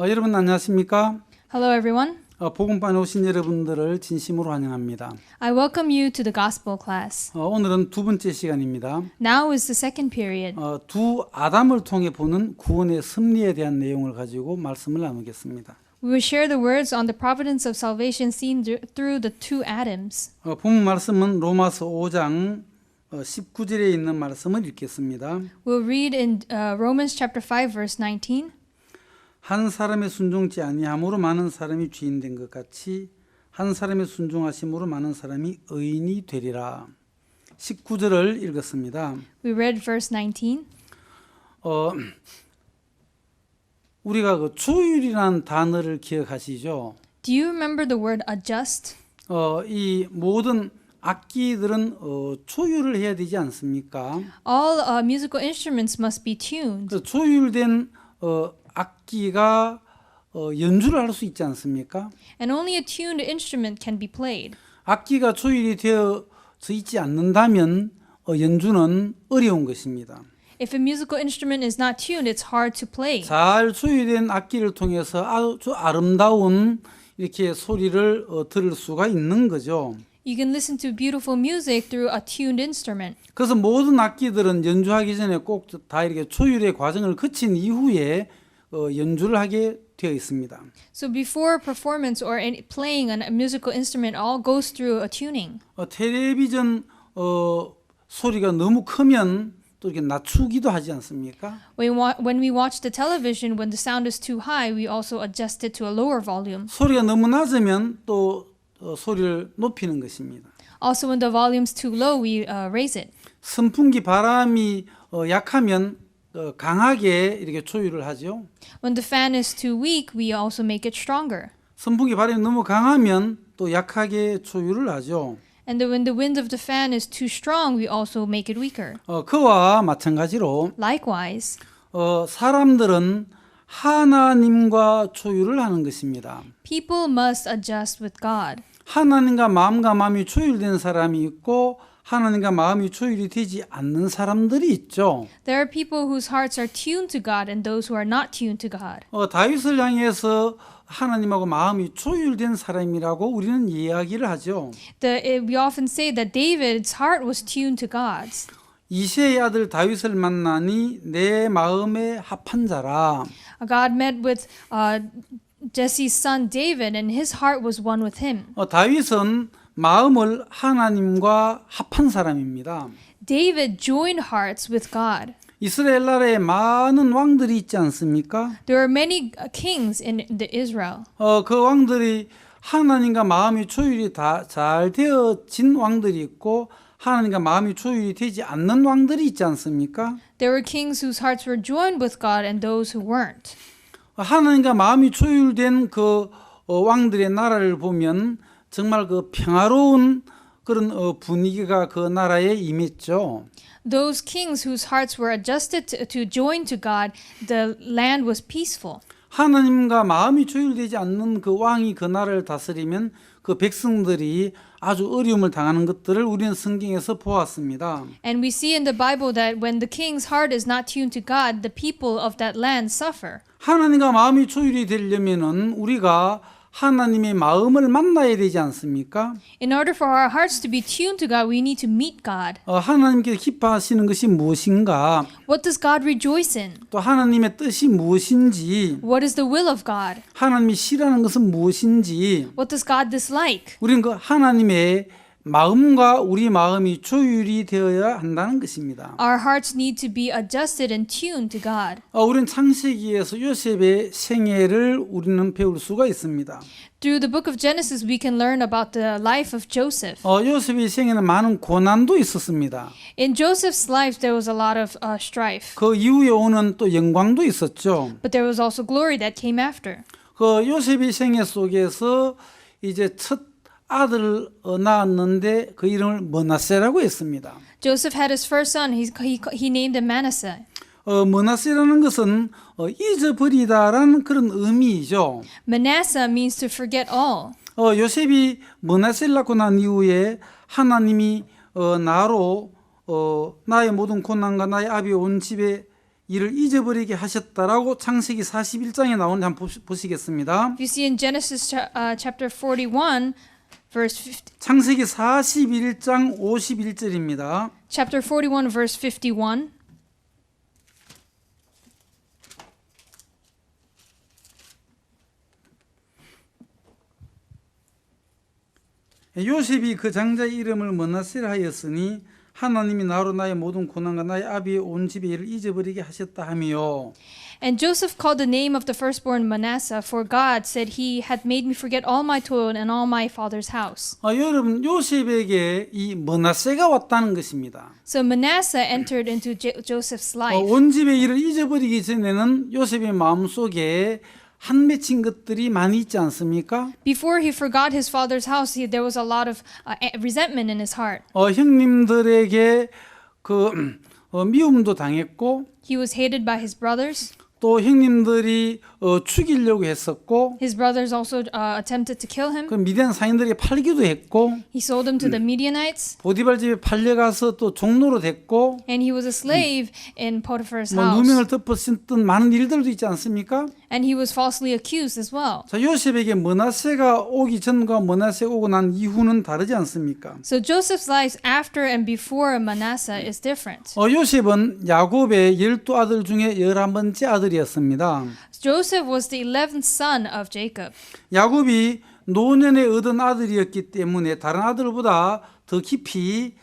여러분 안녕하십니까? Hello, everyone. 복음반에 오신 여러분들을 진심으로 환영합니다. I welcome you to the gospel class. 오늘은 두 번째 시간입니다. Now is the second period. 두 아담을 통해 보는 구원의 섭리에 대한 내용을 가지고 말씀을 나누겠습니다. We will share the words on the providence of salvation seen through the two Adams. 본문 말씀은 로마서 5장 19절에 있는 말씀을 읽겠습니다. We'll read in Romans chapter 5, verse 19. 한 사람의 순종치 아니함으로 많은 사람이 죄인 된 것 같이 한 사람의 순종하심으로 많은 사람이 의인이 되리라. 19절을 읽었습니다. We read verse 19. 우리가 그 조율이라는 단어를 기억하시죠? Do you remember the word adjust? 이 모든 악기들은 조율을 해야 되지 않습니까? All musical instruments must be tuned. 그 조율된 악기가 연주를 할 수 있지 않습니까? And only a tuned instrument can be played. 악기가 조율이 되어져 있지 않는다면 연주는 어려운 것입니다. If a musical instrument is not tuned, it's hard to play. 잘 조율된 악기를 통해서 아주 아름다운 이렇게 소리를 들을 수가 있는 거죠. You can listen to beautiful music through a tuned instrument. 그래서 모든 악기들은 연주하기 전에 꼭 다 이렇게 조율의 과정을 거친 이후에 연주를 하게 되어 있습니다. So before performance or playing a musical instrument, all goes through a tuning. 텔레비전 소리가 너무 크면 또 이렇게 낮추기도 하지 않습니까? When we watch the television, when the sound is too high, we also adjust it to a lower volume. 소리가 너무 낮으면 또 소리를 높이는 것입니다. Also, when the volume's too low, we raise it. 선풍기 바람이 약하면 강하게 이렇게 조율을 하죠. When the fan is too weak, we also make it stronger. 선풍기 바람이 너무 강하면 또 약하게 조율을 하죠. And when the wind of the fan is too strong, we also make it weaker. 그와 마찬가지로 Likewise, 사람들은 하나님과 조율을 하는 것입니다. people must adjust with God. 하나님과 마음이 조율된 사람이 있고 하나님과 마음이 조율이 되지 않는 사람들이 있죠. There are people whose hearts are tuned to God and those who are not tuned to God. 다윗을 향해서 하나님하고 마음이 조율된 사람이라고 우리는 이야기를 하죠. We often say that David's heart was tuned to God's. 이새의 아들 다윗을 만나니 내 마음에 합한 자라. God met with Jesse's son David, and his heart was one with him. 다윗은 마음을 하나님과 합한 사람입니다. David joined hearts with God. 이스라엘 나라에 많은 왕들이 있지 않습니까? There are many kings in the Israel. 그 왕들이 하나님과 마음이 조율이 다 잘 되어진 왕들이 있고 하나님과 마음이 조율이 되지 않는 왕들이 있지 않습니까? There were kings whose hearts were joined with God and those who weren't. 하나님과 마음이 조율된 그 왕들의 나라를 보면 정말 그 평화로운 그런 분위기가 그 나라에 임했죠. Those kings whose hearts were adjusted to join to God, the land was peaceful. 하나님과 마음이 조율되지 않는 그 왕이 그 나라를 다스리면 그 백성들이 아주 어려움을 당하는 것들을 우리는 성경에서 보았습니다. And we see in the Bible that when the king's heart is not tuned to God, the people of that land suffer. 하나님과 마음이 조율이 되려면은 우리가 하나님의 마음을 만나야 되지 않습니까? In order for our hearts to be tuned to God, we need to meet God. 하나님께서 기뻐하시는 것이 무엇인가? What does God rejoice in? 또 하나님의 뜻이 무엇인지, What is the will of God? 하나님이 싫어하는 것은 무엇인지, What does God dislike? 우리는 그 하나님의 마음과 우리 마음이 조율이 되어야 한다는 것입니다. Our hearts need to be adjusted and tuned to God. 우리는 창세기에서 요셉의 생애를 우리는 배울 수가 있습니다. Through the book of Genesis, we can learn about the life of Joseph. 요셉의 생애는 많은 고난도 있었습니다. In Joseph's life, there was a lot of strife, 그 이후에 오는 또 영광도 있었죠. but there was also glory that came after. 그 요셉의 생애 속에서 이제 첫 아들을 낳았는데 그 이름을 머나세라고 했습니다. Joseph had his first son. He named him Manasseh. 머나세라는 것은 잊어버리다라는 그런 의미이죠. Manasseh means to forget all. 요셉이 머나세를 낳고 난 이후에 하나님이 나로 나의 모든 고난과 나의 아비 온 집에 이를 잊어버리게 하셨다라고 창세기 41장에 나오는데 한번 보시겠습니다. If you see in Genesis chapter 41, verse 50, 창세기 41장 51절입니다. chapter 41, verse 51. 요셉이 그 장자의 이름을 므낫세라 하였으니 하나님이 나로 나의 모든 고난과 나의 아비의 온 집의 일을 잊어버리게 하셨다 하며 And Joseph called the name of the firstborn Manasseh, for God said he had made me forget all my toil and all my father's house. 여러분 요셉에게 이 므낫세가 왔다는 것입니다. So Manasseh entered into Joseph's life. 온 집의 일을 잊어버리기 전에는 요셉의 마음속에 한 맺힌 것들이 많이 있지 않습니까? Before he forgot his father's house, there was a lot of resentment in his heart. 형님들에게 미움도 당했고 He was hated by his brothers. 또 형님들이 죽이려고 했었고 His brothers also attempted to kill him. 그 미디안 상인들에게 팔기도 했고 He sold him to the Midianites, 보디발 집에 팔려가서 또 종로로 됐고 and he was a slave in Potiphar's 뭐 house. 누명을 덮었던 많은 일들도 있지 않습니까? And he was falsely accused as well. 자, 요셉에게 므낫세가 오기 전과 므낫세가 오고 난 이후는 다르지 않습니까? So Joseph's life after and before Manasseh is different. 요셉은 야곱의 12아들 중에 11번째 아들이었습니다. Joseph was the 11th son of Jacob. 야곱이 노년에 얻은 아들이었기 때문에 다른 아들보다 더 깊이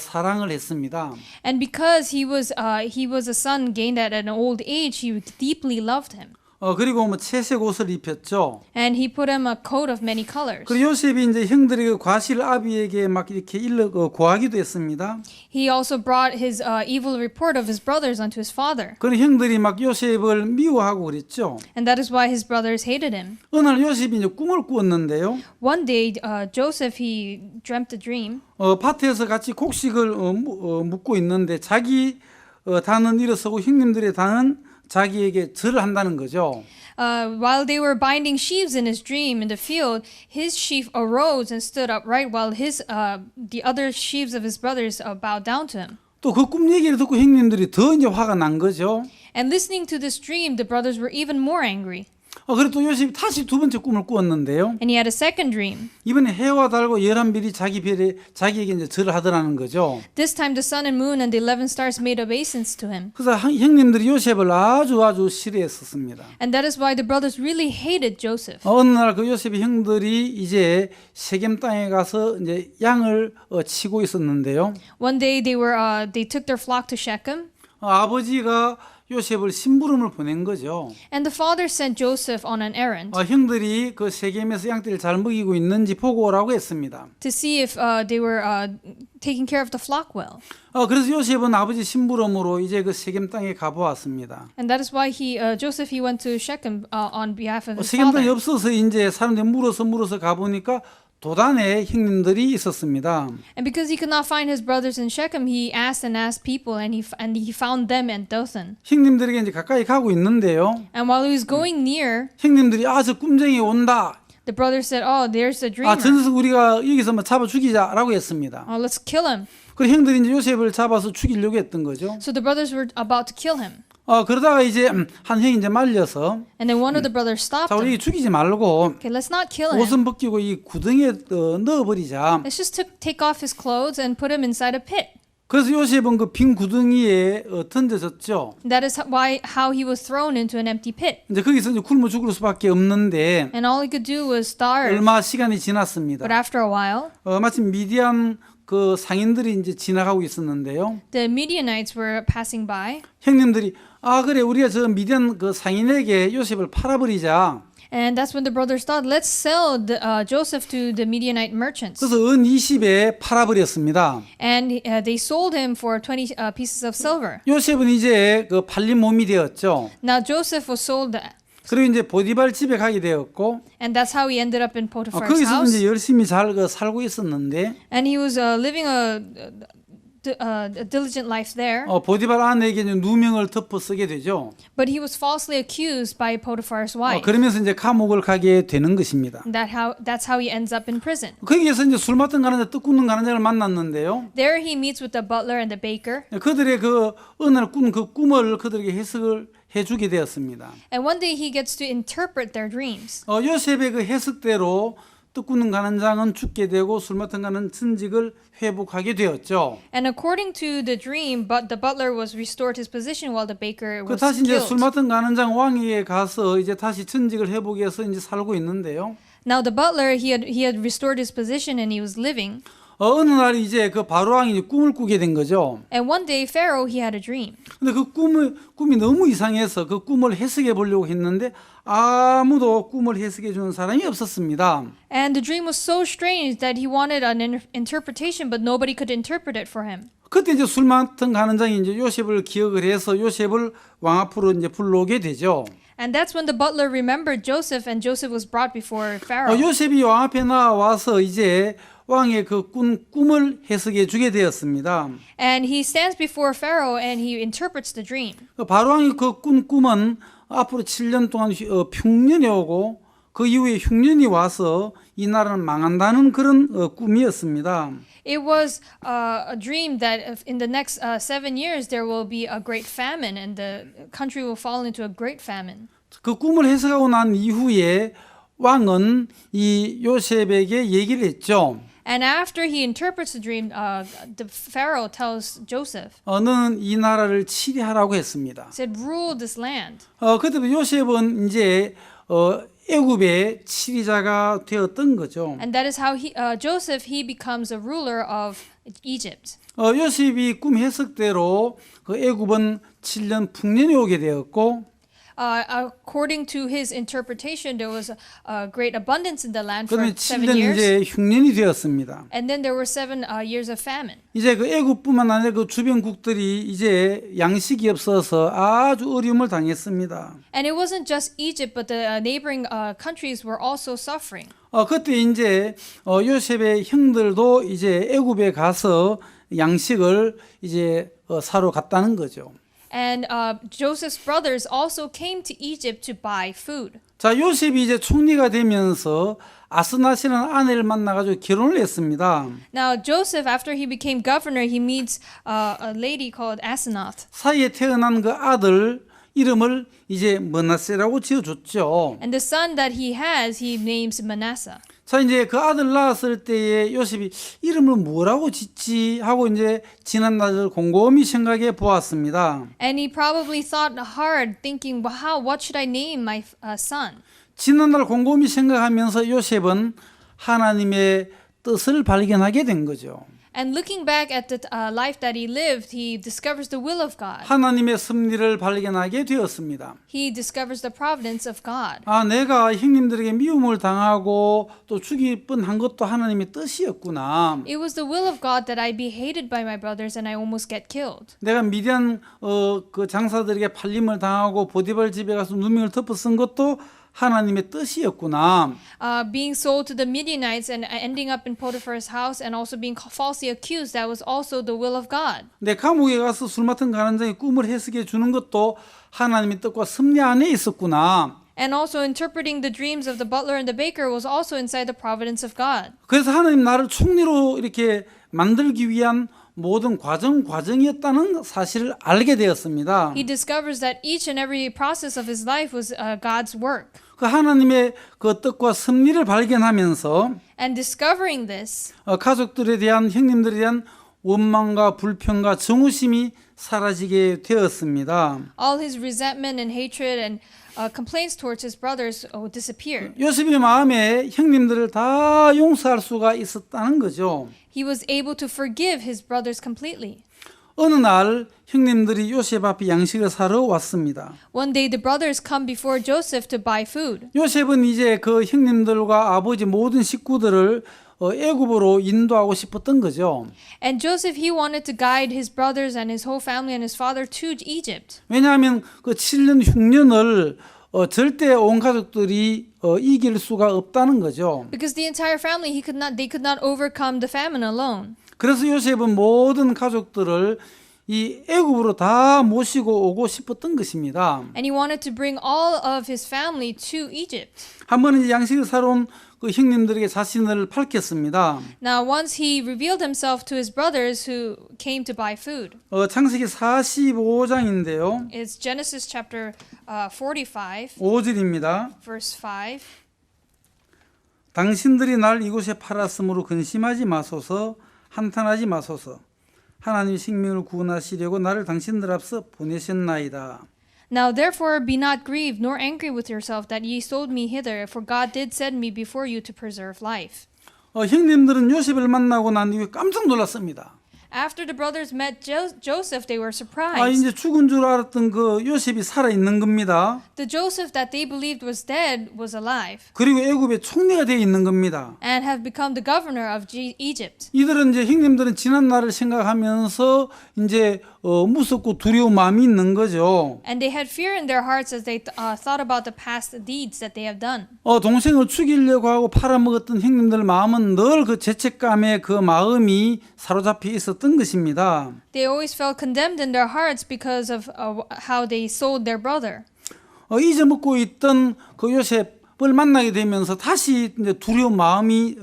사랑을 했습니다. And because he was a son gained at an old age, he deeply loved him. 그리고 뭐 채색 옷을 입혔죠. And he put him a coat of many colors. 그리고 요셉이 이제 형들에게 과실 아비에게 막 이렇게 고하기도 했습니다. He also brought his evil report of his brothers unto his father. 그런 형들이 막 요셉을 미워하고 그랬죠. And that is why his brothers hated him. 어느 날 요셉이 이제 꿈을 꾸었는데요. One day, Joseph, he dreamt a dream. 밭에서 같이 곡식을 묻고 있는데 자기 단은 일어서고 형님들의 단은 자기에게 절을 한다는 거죠. While they were binding sheaves in his dream in the field, his sheaf arose and stood upright, while the other sheaves of his brothers bowed down to him. 또 그 꿈 얘기를 듣고 형님들이 더 이제 화가 난 거죠. And listening to this dream, the brothers were even more angry. 그리고 또 요셉이 다시 두 번째 꿈을 꾸었는데요. And he had a second dream. 이번에 해와 달과 11별이 자기에게 이제 절을 하더라는 거죠. This time the sun and moon and the 11 stars made obeisance to him. 그래서 형님들이 요셉을 아주 싫어했었습니다. And that is why the brothers really hated Joseph. 어느 날 그 요셉의 형들이 이제 세겜 땅에 가서 이제 양을 치고 있었는데요. One day they took their flock to Shechem. 아버지가 요셉을 심부름을 보낸 거죠. And the father sent Joseph on an errand 형들이 그 세겜에서 양떼를 잘 먹이고 있는지 보고 오라고 했습니다. to see if they were taking care of the flock well. 그래서 요셉은 아버지 심부름으로 이제 그 세겜 땅에 가보았습니다. And that is why Joseph went to Shechem on behalf of his 세겜 땅이 father. 없어서 이제 사람들이 물어서 가보니까 도단에 형님들이 있었습니다. And because he could not find his brothers in Shechem, he asked people, and he found them in Dothan. 형님들에게 이제 가까이 가고 있는데요. And while he was going near, 형님들이 저 꿈쟁이 온다. the brothers said, "Oh, there's the dreamer. 저 녀석 우리가 여기서 뭐 잡아 죽이자라고 했습니다. Let's kill him." 그리고 형들이 이제 요셉을 잡아서 죽이려고 했던 거죠. So the brothers were about to kill him. 그러다가 이제 한 형이 이제 말려서 And then one of the brothers stopped 자 우리 him. 죽이지 말고 Okay, let's not kill him. 옷은 벗기고 이 구덩이에 넣어버리자. Let's just take off his clothes and put him inside a pit. 그래서 요셉은 그 빈 구덩이에 던져졌죠. That is how he was thrown into an empty pit. 이제 거기서 이제 굶어 죽을 수밖에 없는데 And all he could do was starve. 얼마 시간이 지났습니다. But after a while, 마침 미디안 그 상인들이 이제 지나가고 있었는데요. the Midianites were passing by. 형님들이 그래 우리가 저 미디안 그 상인에게 요셉을 팔아버리자. And that's when the brothers thought, let's sell Joseph to the Midianite merchants. 그래서 은 20에 팔아버렸습니다. And they sold him for 20 pieces of silver. 요셉은 이제 그 팔린 몸이 되었죠. Now Joseph was sold, 그리고 이제 보디발 집에 가게 되었고, and that's how he ended up in Potiphar's 거기서 house. 이제 열심히 잘 살고 있었는데, And he was living a diligent life there. 보디발 아내에게 이제 누명을 덮어 쓰게 되죠. But he was falsely accused by Potiphar's wife. 그러면서 이제 감옥을 가게 되는 것입니다. That's how he ends up in prison. 거기에서 이제 술 맡은 가난자, 떡 굽는 가난자를 만났는데요. There he meets with the butler and the baker. 그들의 그 어느 날 꾼 그 꿈을 그들에게 해석을 해주게 되었습니다. And one day he gets to interpret their dreams. 요셉의 그 해석대로 떡 굽는 가난장은 죽게 되고 술 맡은 가는 천직을 회복하게 되었죠. And according to the dream, but the butler was restored his position while the baker 그 was 다시 이제 술 killed. 맡은 가난장 왕에게 가서 이제 다시 천직을 회복해서 이제 살고 있는데요. Now the butler he had restored his position and he was living. 어느 날 이제 그 바로 왕이 꿈을 꾸게 된 거죠. And one day Pharaoh he had a dream. 근데 그 꿈이 너무 이상해서 그 꿈을 해석해 보려고 했는데 아무도 꿈을 해석해 주는 사람이 없었습니다. And the dream was so strange that he wanted an interpretation, but nobody could interpret it for him. 그때 이제 술 맡은 가난장이 이제 요셉을 기억을 해서 요셉을 왕 앞으로 이제 불러오게 되죠. And that's when the butler remembered Joseph, and Joseph was brought before Pharaoh. 요셉이 왕 앞에 나와서 이제 왕의 그 꿈을 해석해 주게 되었습니다. And he stands before Pharaoh and he interprets the dream. 바로 왕이 그 꿈은 앞으로 7년 동안 흉년이 오고 그 이후에 흉년이 와서 이 나라는 망한다는 그런 꿈이었습니다. It was a dream that in the next 7 years there will be a great famine and the country will fall into a great famine. 그 꿈을 해석하고 난 이후에 왕은 이 요셉에게 얘기를 했죠. And after he interprets the dream, the Pharaoh tells Joseph, 너는 이 나라를 치리하라고 했습니다. said, rule this land. 그때 요셉은 이제 애굽의 치리자가 되었던 거죠. And that is how Joseph, he becomes a ruler of Egypt. 요셉이 꿈 해석대로 그 애굽은 7년 풍년이 오게 되었고 According to his interpretation, there was a great abundance in the land for 그다음에 7 7년 years. 이제 흉년이 되었습니다. And then there were 7 years of famine. 이제 그 애굽뿐만 아니라 그 주변국들이 이제 양식이 없어서 아주 어려움을 당했습니다. And it wasn't just Egypt, but the neighboring countries were also suffering. 그때 이제 요셉의 형들도 이제 애굽에 가서 양식을 이제 사러 갔다는 거죠. And Joseph's brothers also came to Egypt to buy food. 자, 요셉이 이제 총리가 되면서 아스낫이라는 아내를 만나가지고 결혼을 했습니다. Now Joseph, after he became governor, he meets a lady called Asenath. 사이에 태어난 그 아들 이름을 이제 므낫세라고 지어줬죠. And the son that he has, he names Manasseh. 자, 이제 그 아들 낳았을 때에 요셉이 이름을 뭐라고 짓지 하고 이제 지난 날을 곰곰이 생각해 보았습니다. And he probably thought hard, thinking, well, what should I name my son? 지난 날 곰곰이 생각하면서 요셉은 하나님의 뜻을 발견하게 된 거죠. And looking back at the life that he lived, he discovers the will of God. 하나님의 섭리를 발견하게 되었습니다. He discovers the providence of God. 내가 형님들에게 미움을 당하고 또 죽일 뻔한 것도 하나님의 뜻이었구나. It was the will of God that I be hated by my brothers and I almost get killed. 내가 미디안 그 장사들에게 팔림을 당하고 보디발 집에 가서 누명을 덮어 쓴 것도 하나님의 뜻이었구나. Being sold to the Midianites and ending up in Potiphar's house and also being falsely accused, that was also the will of God. 내 감옥에 가서 술 맡은 가난장의 꿈을 해석해 주는 것도 하나님의 뜻과 섭리 안에 있었구나. And also interpreting the dreams of the butler and the baker was also inside the providence of God. 그래서 하나님 나를 총리로 이렇게 만들기 위한 모든 과정이었다는 사실을 알게 되었습니다. He discovers that each and every process of his life was God's work. 그 하나님의 그 뜻과 섭리를 발견하면서 And discovering this, 가족들에 대한 형님들에 대한 원망과 불평과 정오심이 사라지게 되었습니다. all his resentment and hatred and complaints towards his brothers disappeared. 요셉의 마음에 형님들을 다 용서할 수가 있었다는 거죠. He was able to forgive his brothers completely. 어느 날 형님들이 요셉 앞에 양식을 사러 왔습니다. One day the brothers come before Joseph to buy food. 요셉은 이제 그 형님들과 아버지 모든 식구들을 애굽으로 인도하고 싶었던 거죠. And Joseph, he wanted to guide his brothers and his whole family and his father to Egypt. 왜냐하면 그 7년 흉년을 절대 온 가족들이 이길 수가 없다는 거죠. Because the entire family, they could not overcome the famine alone. 그래서 요셉은 모든 가족들을 이 애굽으로 다 모시고 오고 싶었던 것입니다. And he wanted to bring all of his family to Egypt. 한 번은 이제 양식을 사러 온 그 형님들에게 자신을 밝혔습니다. Now, once he revealed himself to his brothers who came to buy food. 창세기 45장인데요. It's Genesis chapter 45, 5절입니다. verse 5. 당신들이 날 이곳에 팔았으므로 근심하지 마소서, 한탄하지 마소서. 하나님이 생명을 구원하시려고 나를 당신들 앞서 보내셨나이다. Now therefore be not grieved nor angry with yourself that ye sold me hither, for God did send me before you to preserve life. 형님들은 요셉을 만나고 난 이후에 깜짝 놀랐습니다. After the brothers met Joseph, they were 이제 surprised. 죽은 줄 알았던 그 요셉이 살아 있는 겁니다. The Joseph that they believed was dead was alive 그리고 애굽의 총리가 되어 있는 겁니다. and have become the governor of Egypt. 이들은 이제 형님들은 지난 날을 생각하면서 이제 무섭고 두려운 마음이 있는 거죠. And they had fear in their hearts as they thought about the past deeds that they have done. 동생을 죽이려고 하고 팔아먹었던 형님들 마음은 늘 그 죄책감에 그 마음이 사로잡혀 있었던 것입니다. They always felt condemned in their hearts because of how they sold their brother. 잊어먹고 있던 그 요셉을 만나게 되면서 다시 이제 두려운 마음이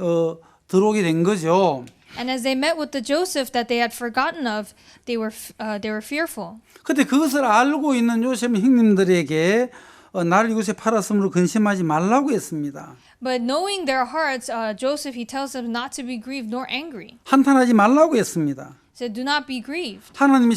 들어오게 된 거죠. And as they met with the Joseph that they had forgotten of, they were fearful. 근데 그것을 알고 있는 요셉은 형님들에게 나를 이곳에 팔았으므로 근심하지 말라고 했습니다. But knowing their hearts, Joseph, he tells them not to be grieved nor angry. 한탄하지 말라고 했습니다. He said, do not be grieved. 하나님이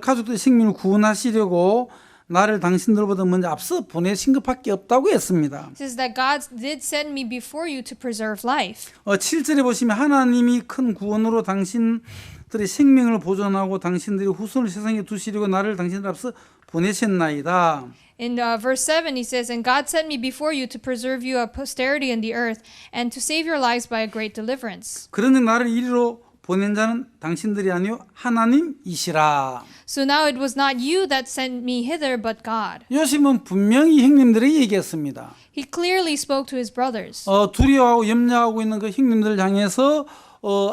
가족들의 생명을 구원하시려고 나를 당신들보다 먼저 앞서 보내신 것밖에 없다고 했습니다. He says that God did send me before you to preserve life. 7절에 보시면 하나님이 큰 구원으로 당신들의 생명을 보존하고 당신들의 후손을 세상에 두시려고 나를 당신들 앞서 보내셨나이다. In verse 7, he says, and God sent me before you to preserve you a posterity in the earth and to save your lives by a great deliverance. 그러니 나를 이리로 보낸 자는 당신들이 아니요 하나님이시라. So now it was not you that sent me hither, but God. 요셉은 분명히 형님들에게 얘기했습니다. He clearly spoke to his brothers. 두려워하고 염려하고 있는 그 형님들을 향해서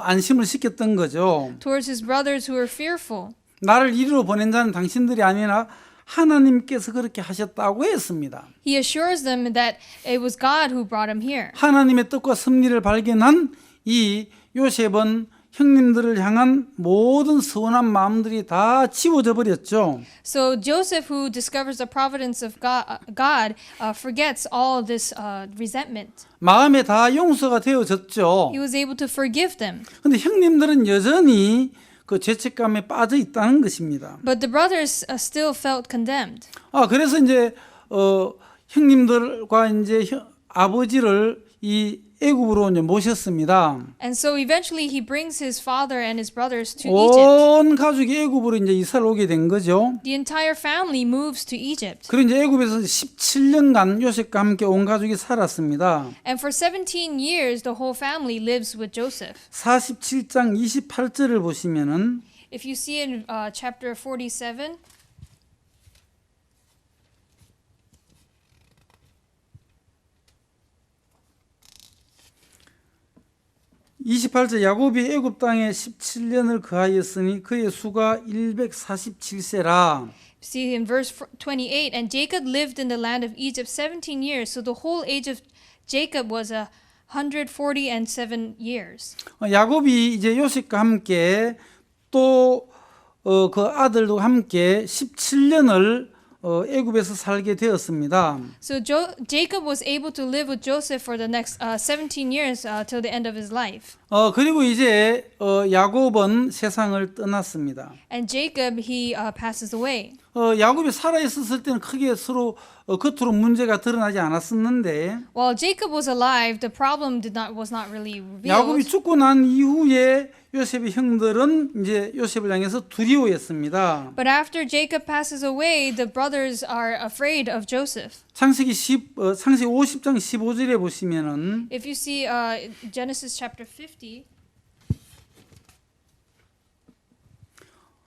안심을 시켰던 거죠. Towards his brothers who were fearful. 나를 이리로 보낸 자는 당신들이 아니라 하나님께서 그렇게 하셨다고 했습니다. He assures them that it was God who brought him here. 하나님의 뜻과 섭리를 발견한 이 요셉은 형님들을 향한 모든 서운한 마음들이 다 지워져 버렸죠. So Joseph, who discovers the providence of God forgets all this resentment. 마음에 다 용서가 되어졌죠. He was able to forgive them. 근데 형님들은 여전히 그 죄책감에 빠져 있다는 것입니다. But the brothers still felt condemned. 그래서 이제 형님들과 이제 아버지를 이 애굽으로 이제 모셨습니다. And so eventually he brings his father and his brothers to Egypt. 온 가족이 애굽으로 이제 이사를 오게 된 거죠. The entire family moves to Egypt. 그리고 이제 애굽에서 17년간 요셉과 함께 온 가족이 살았습니다. And for 17 years the whole family lives with Joseph. 47장 28절을 보시면은 If you see in chapter 47, 28절 야곱이 애굽 땅에 17년을 거하였으니 그의 수가 147세라. see in verse 28, and Jacob lived in the land of Egypt 17 years, so the whole age of Jacob was 147 years. 야곱이 이제 요셉과 함께 또 그 아들도 함께 17년을 애굽에서 살게 되었습니다. So Jacob was able to live with Joseph for the next 17 years till the end of his life. 그리고 이제 야곱은 세상을 떠났습니다. And Jacob, he passes away. 야곱이 살아 있었을 때는 크게 서로 겉으로 문제가 드러나지 않았었는데 While Jacob was alive, the problem was not really 야곱이 revealed. 죽고 난 이후에 요셉의 형들은 이제 요셉을 향해서 두려워했습니다. But after Jacob passes away, the brothers are afraid of Joseph. 창세기 50장 15절에 보시면은 If you see Genesis chapter 50,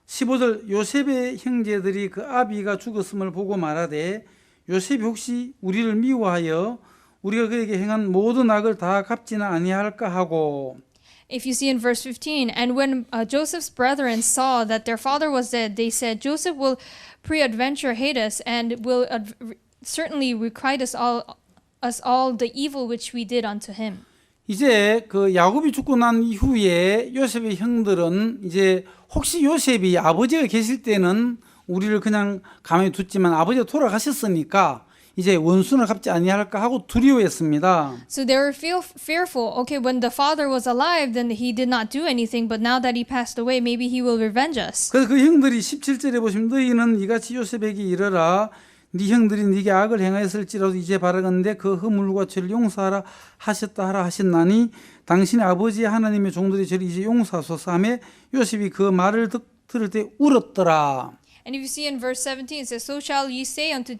15절 요셉의 형제들이 그 아비가 죽었음을 보고 말하되 요셉이 혹시 우리를 미워하여 우리가 그에게 행한 모든 악을 다 갚지는 아니할까 하고. If you see in verse 15, and when Joseph's brethren saw that their father was dead, they said, Joseph will peradventure hate us and will certainly requite us all the evil which we did unto him. 이제 그 야곱이 죽고 난 이후에 요셉의 형들은 이제 혹시 요셉이 아버지가 계실 때는 우리를 그냥 가만히 뒀지만 아버지가 돌아가셨으니까 이제 원수는 갚지 아니할까 하고 두려워했습니다. So they were fearful. Okay, when the father was alive, then he did not do anything. But now that he passed away, maybe he will revenge us. 그래서 그 형들이 17절에 보시면 너희는 이같이 요셉에게 이르라 네 형들이 네게 악을 행하였을지라도 이제 바라건대 그 허물과 죄를 용서하라 하셨다 하라 하셨나니 당신의 아버지 하나님의 종들이 저를 이제 용서하소서 하며 요셉이 그 말을 들을 때 울었더라. And if you see in verse 17, it says, So shall ye say unto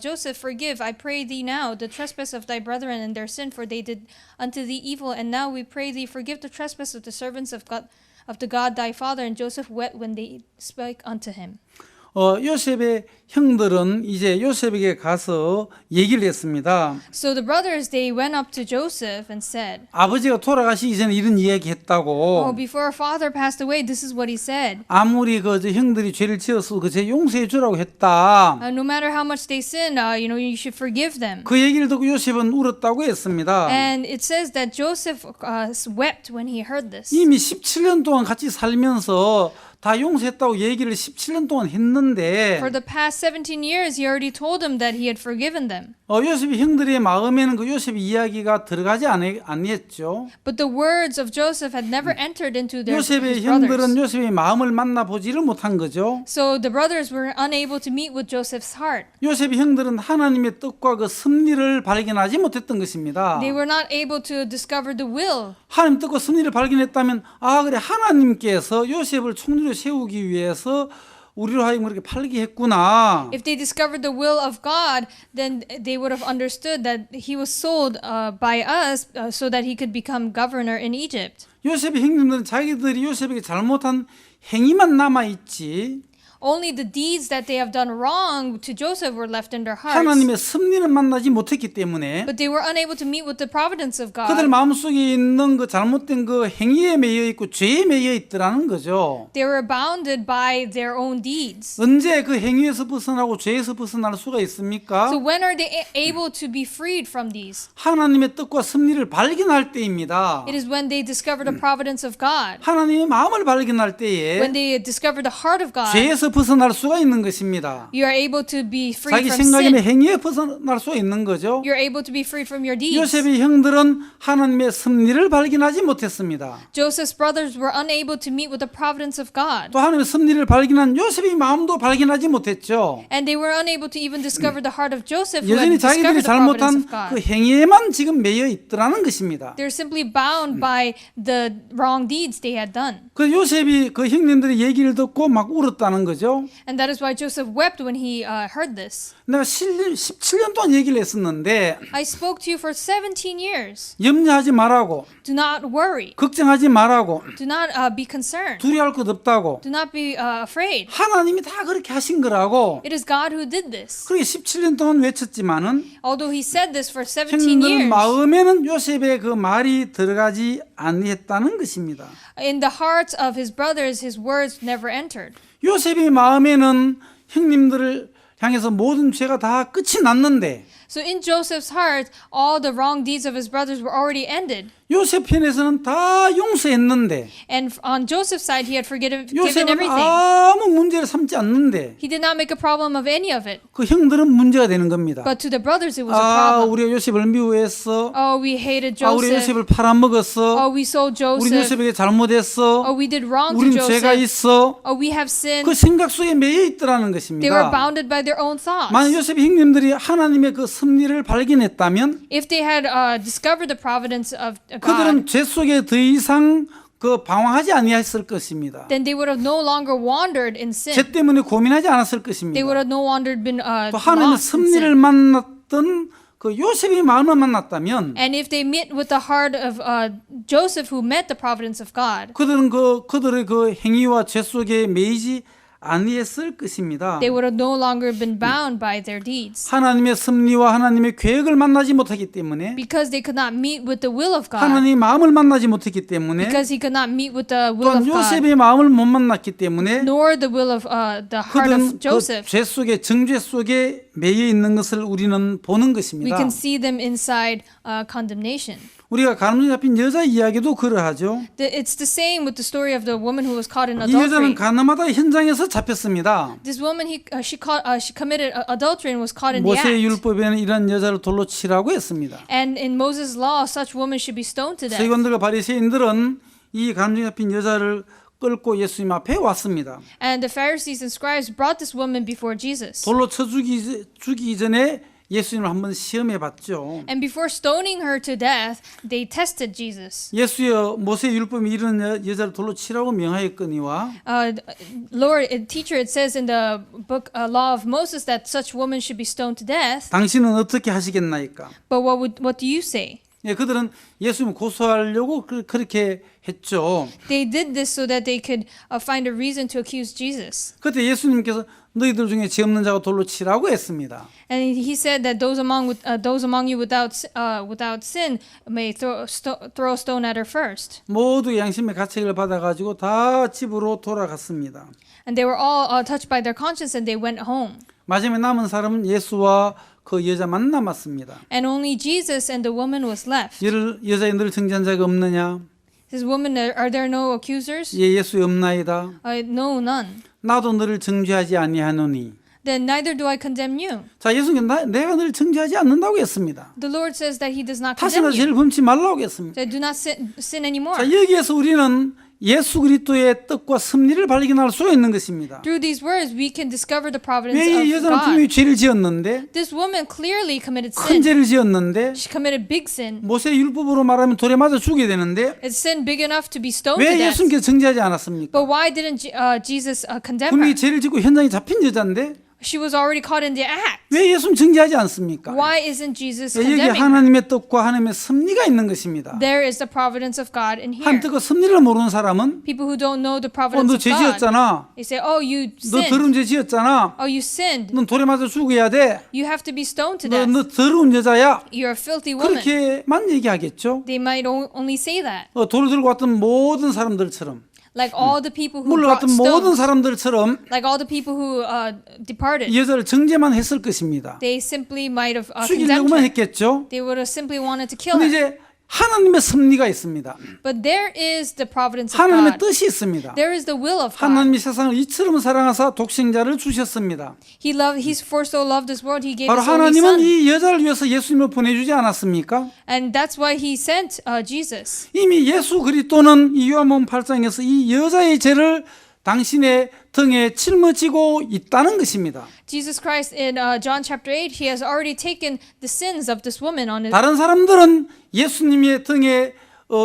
Joseph, Forgive, I pray thee now, the trespass of thy brethren and their sin, for they did unto thee evil. And now we pray thee, forgive the trespass of the servants of the God thy father. And Joseph wept when they spake unto him. 요셉의 형들은 이제 요셉에게 가서 얘기를 했습니다. So the brothers, they went up to Joseph and said, 아버지가 돌아가시기 전에 이런 이야기 했다고. before our father passed away, this is what he said. 아무리 저 형들이 죄를 지어서 그 죄 용서해 주라고 했다. No matter how much they sin, you should forgive them. 그 얘기를 듣고 요셉은 울었다고 했습니다. And it says that Joseph wept when he heard this. 이미 17년 동안 같이 살면서 다 용서했다고 얘기를 17년 동안 했는데 For the past 17 years, he already told them that he had forgiven them. 요셉이 형들의 마음에는 그 요셉의 이야기가 들어가지 아니했죠. But the words of Joseph had never entered into his 요셉의 brothers. 형들은 요셉의 마음을 만나보지를 못한 거죠. So the brothers were unable to meet with Joseph's heart. 요셉의 형들은 하나님의 뜻과 그 섭리를 발견하지 못했던 것입니다. They were not able to discover the will. 하나님 뜻과 섭리를 발견했다면 그래 하나님께서 요셉을 총리로 세우기 위해서 우리로 하여금 그렇게 팔게 했구나. If they discovered the will of God, then they would have understood that he was sold by us so that he could become governor in Egypt. 요셉의 형님들은 자기들이 요셉에게 잘못한 행위만 남아있지 Only the deeds that they have done wrong to Joseph were left in their hearts. 하나님의 섭리는 만나지 못했기 때문에 But they were unable to meet with the providence of 그들 God. 마음속에 있는 그 잘못된 그 행위에 매여 있고 죄에 매여 있더라는 거죠. They were bounded by their own deeds. 언제 그 행위에서 벗어나고 죄에서 벗어날 수가 있습니까? So when are they able to be freed from these? 하나님의 뜻과 섭리를 발견할 때입니다. It is when they discover the providence of God. 하나님의 마음을 발견할 때에 When they discover the heart of God, 죄에서 벗어날 수가 있는 것입니다. you are able to be 자기 freed from 생각이나 sin. 행위에 벗어날 수가 있는 거죠. You're able to be freed from your deeds. 요셉의 형들은 하나님의 섭리를 발견하지 못했습니다. Joseph's brothers were unable to meet with the providence of God. 또 하나님의 섭리를 발견한 요셉의 마음도 발견하지 못했죠. And they were unable to even discover the heart of Joseph, who had 여전히 자기들이 discovered the providence 잘못한 of God. 그 행위에만 지금 매여 있더라는 것입니다. They're simply bound by the wrong deeds they had done. 그 요셉이 그 형님들의 얘기를 듣고 막 울었다는 거죠. And that is why Joseph wept when he heard this. 내가 17년 동안 얘기를 했었는데 I spoke to you for 17 years. 염려하지 말라고, Do not worry. 걱정하지 말라고, Do not be concerned. 두려워할 것 없다고. Do not be afraid. 하나님이 다 그렇게 하신 거라고. It is God who did this. 그렇게 17년 동안 외쳤지만은 Although he said this for 17 형들 years, 마음에는 요셉의 그 말이 들어가지 아니했다는 것입니다. in the hearts of his brothers, his words never entered. 요셉의 마음에는 형님들을 향해서 모든 죄가 다 끝이 났는데 So in Joseph's heart, all the wrong deeds of his brothers were already ended. 요셉 편에서는 다 용서했는데 And on Joseph's side, he had given 요셉은 everything. 아무 문제를 삼지 않는데 He did not make a problem of any of it. 그 형들은 문제가 되는 겁니다. But to the brothers, it was a problem. 우리가 요셉을 미워했어. Oh, we hated 우리 Joseph. 요셉을 팔아먹었어. Oh, we sold 우리 Joseph. 요셉에게 잘못했어. Oh, we did wrong to 우린 죄가 Joseph. 있어. Oh, we have sinned. 그 생각 속에 매여 있더라는 They were 것입니다. bounded by their own thoughts. 만약 요셉의 형님들이 하나님의 그 섭리를 발견했다면 If they had discovered the providence of God, 그들은 죄 속에 더 이상 그 방황하지 아니했을 것입니다. then they would have no longer wandered in sin. 죄 때문에 고민하지 않았을 They 것입니다. would have no longer been 또 하나님의 lost in 섭리를 sin. 만났던 그 요셉의 마음을 만났다면 And if they met with the heart of Joseph, who met the providence of God, 그들은 그들의 그 행위와 죄 속에 매이지 아니했을 것입니다. They would have no longer been bound by their deeds. 하나님의 섭리와 하나님의 계획을 만나지 못하기 때문에, Because they could not meet with the will of God. 하나님의 마음을 만나지 못했기 때문에, Because he could not meet with the will 또한 of God. 요셉의 마음을 못 만났기 때문에 Nor the will of the heart 그들은 of Joseph. 그 죄 속에 정죄 속에 매여 있는 것을 우리는 보는 We 것입니다. can see them inside condemnation. 우리가 가늠죄 잡힌 여자 이야기도 그러하죠. It's the same with the story of the woman who was caught in 이 여자는 adultery. 가늠하다 현장에서 잡혔습니다. This woman, she committed adultery and was caught in the 모세의 act. 율법에는 이런 여자를 돌로 치라고 했습니다. And in Moses' law, such woman should be stoned to death. 서기관들과 바리새인들은 이 가늠죄 잡힌 여자를 끌고 예수님 앞에 왔습니다. And the Pharisees and scribes brought this woman before Jesus. 돌로 쳐 죽이기 전에 예수님을 한번 시험해 봤죠. And before stoning her to death, they tested Jesus. 예수여 모세 율법이 이런 여자를 돌로 치라고 명하였거니와 Lord, teacher, it says in the book Law of Moses that such woman should be stoned to death. 당신은 어떻게 하시겠나이까? But what do you say? 예, 그들은 예수님을 고소하려고 그렇게 했죠. They did this so that they could find a reason to accuse Jesus. 그때 예수님께서 너희들 중에 죄 없는 자가 돌로 치라고 했습니다. And he said that those among you without sin may throw a stone at her first. 모두 양심의 가책을 받아가지고 다 집으로 돌아갔습니다. And they were all touched by their conscience and they went home. 마지막에 남은 사람은 예수와 그 여자만 남았습니다. And only Jesus and the woman was left. 여자에 늘 정죄한 자가 없느냐? This woman, are there no accusers? 예, 예수 없나이다. No, none. 나도 너를 정죄하지 아니하노니. Then neither do I condemn you. 자, 예수님께서 내가 너를 정죄하지 않는다고 했습니다. The Lord says that He does not 다시는 condemn you. 죄를 범치 말라고 했습니다. So do not sin anymore. 자, 여기에서 우리는 예수 그리스도의 뜻과 섭리를 발견할 수가 있는 것입니다. Through these words, we can discover the providence 왜 이 of 여자는 분명히 God. 죄를 지었는데, This woman clearly committed 큰 sin. 죄를 지었는데, She committed big sin. 모세 율법으로 말하면 돌에 맞아 죽게 되는데 It's sin big enough to be stoned to 왜 death. 예수님께서 정죄하지 않았습니까? But why didn't Jesus condemn 분명히 her? 죄를 짓고 현장에 잡힌 여자인데 She was already caught in the act. 왜 예수님 정죄하지 않습니까? Why isn't Jesus 여기 condemning her? 하나님의 뜻과 하나님의 섭리가 있는 것입니다. There is the providence of God in here. 하나님 뜻과 섭리를 모르는 사람은 People who don't know the 너 providence of 죄 God, 지었잖아. they say, "Oh, you 너 sinned. 더러운 죄 지었잖아. Oh, you sinned. 넌 돌에 맞아 죽어야 돼. You have to be stoned to death. 너 더러운 여자야. You're a filthy woman." 그렇게만 얘기하겠죠. They might only say that. 돌을 들고 왔던 모든 사람들처럼, Like all the people who 물러갔던 brought 모든 stones, 사람들처럼 like all the people who departed, 이 여자를 정죄만 했을 것입니다. they simply might have condemned 죽이려고만 her. 했겠죠. They would have simply wanted to kill 근데 her. 이제 하나님의 섭리가 있습니다. But there is the providence of 하나님의 God. 뜻이 있습니다. There is the will of God. 하나님이 세상을 이처럼 사랑하사 독생자를 주셨습니다. He for so loved this world, He gave 바로 His only 하나님은 Son. 이 여자를 위해서 예수님을 보내주지 않았습니까? And that's why He sent Jesus. 이미 예수 그리스도는 이 요한복음 8장에서 이 여자의 죄를 당신의 등에 짊어지고 있다는 것입니다. Jesus Christ in John chapter 8, He has already taken the sins of this woman on His. 다른 사람들은 예수님의 등에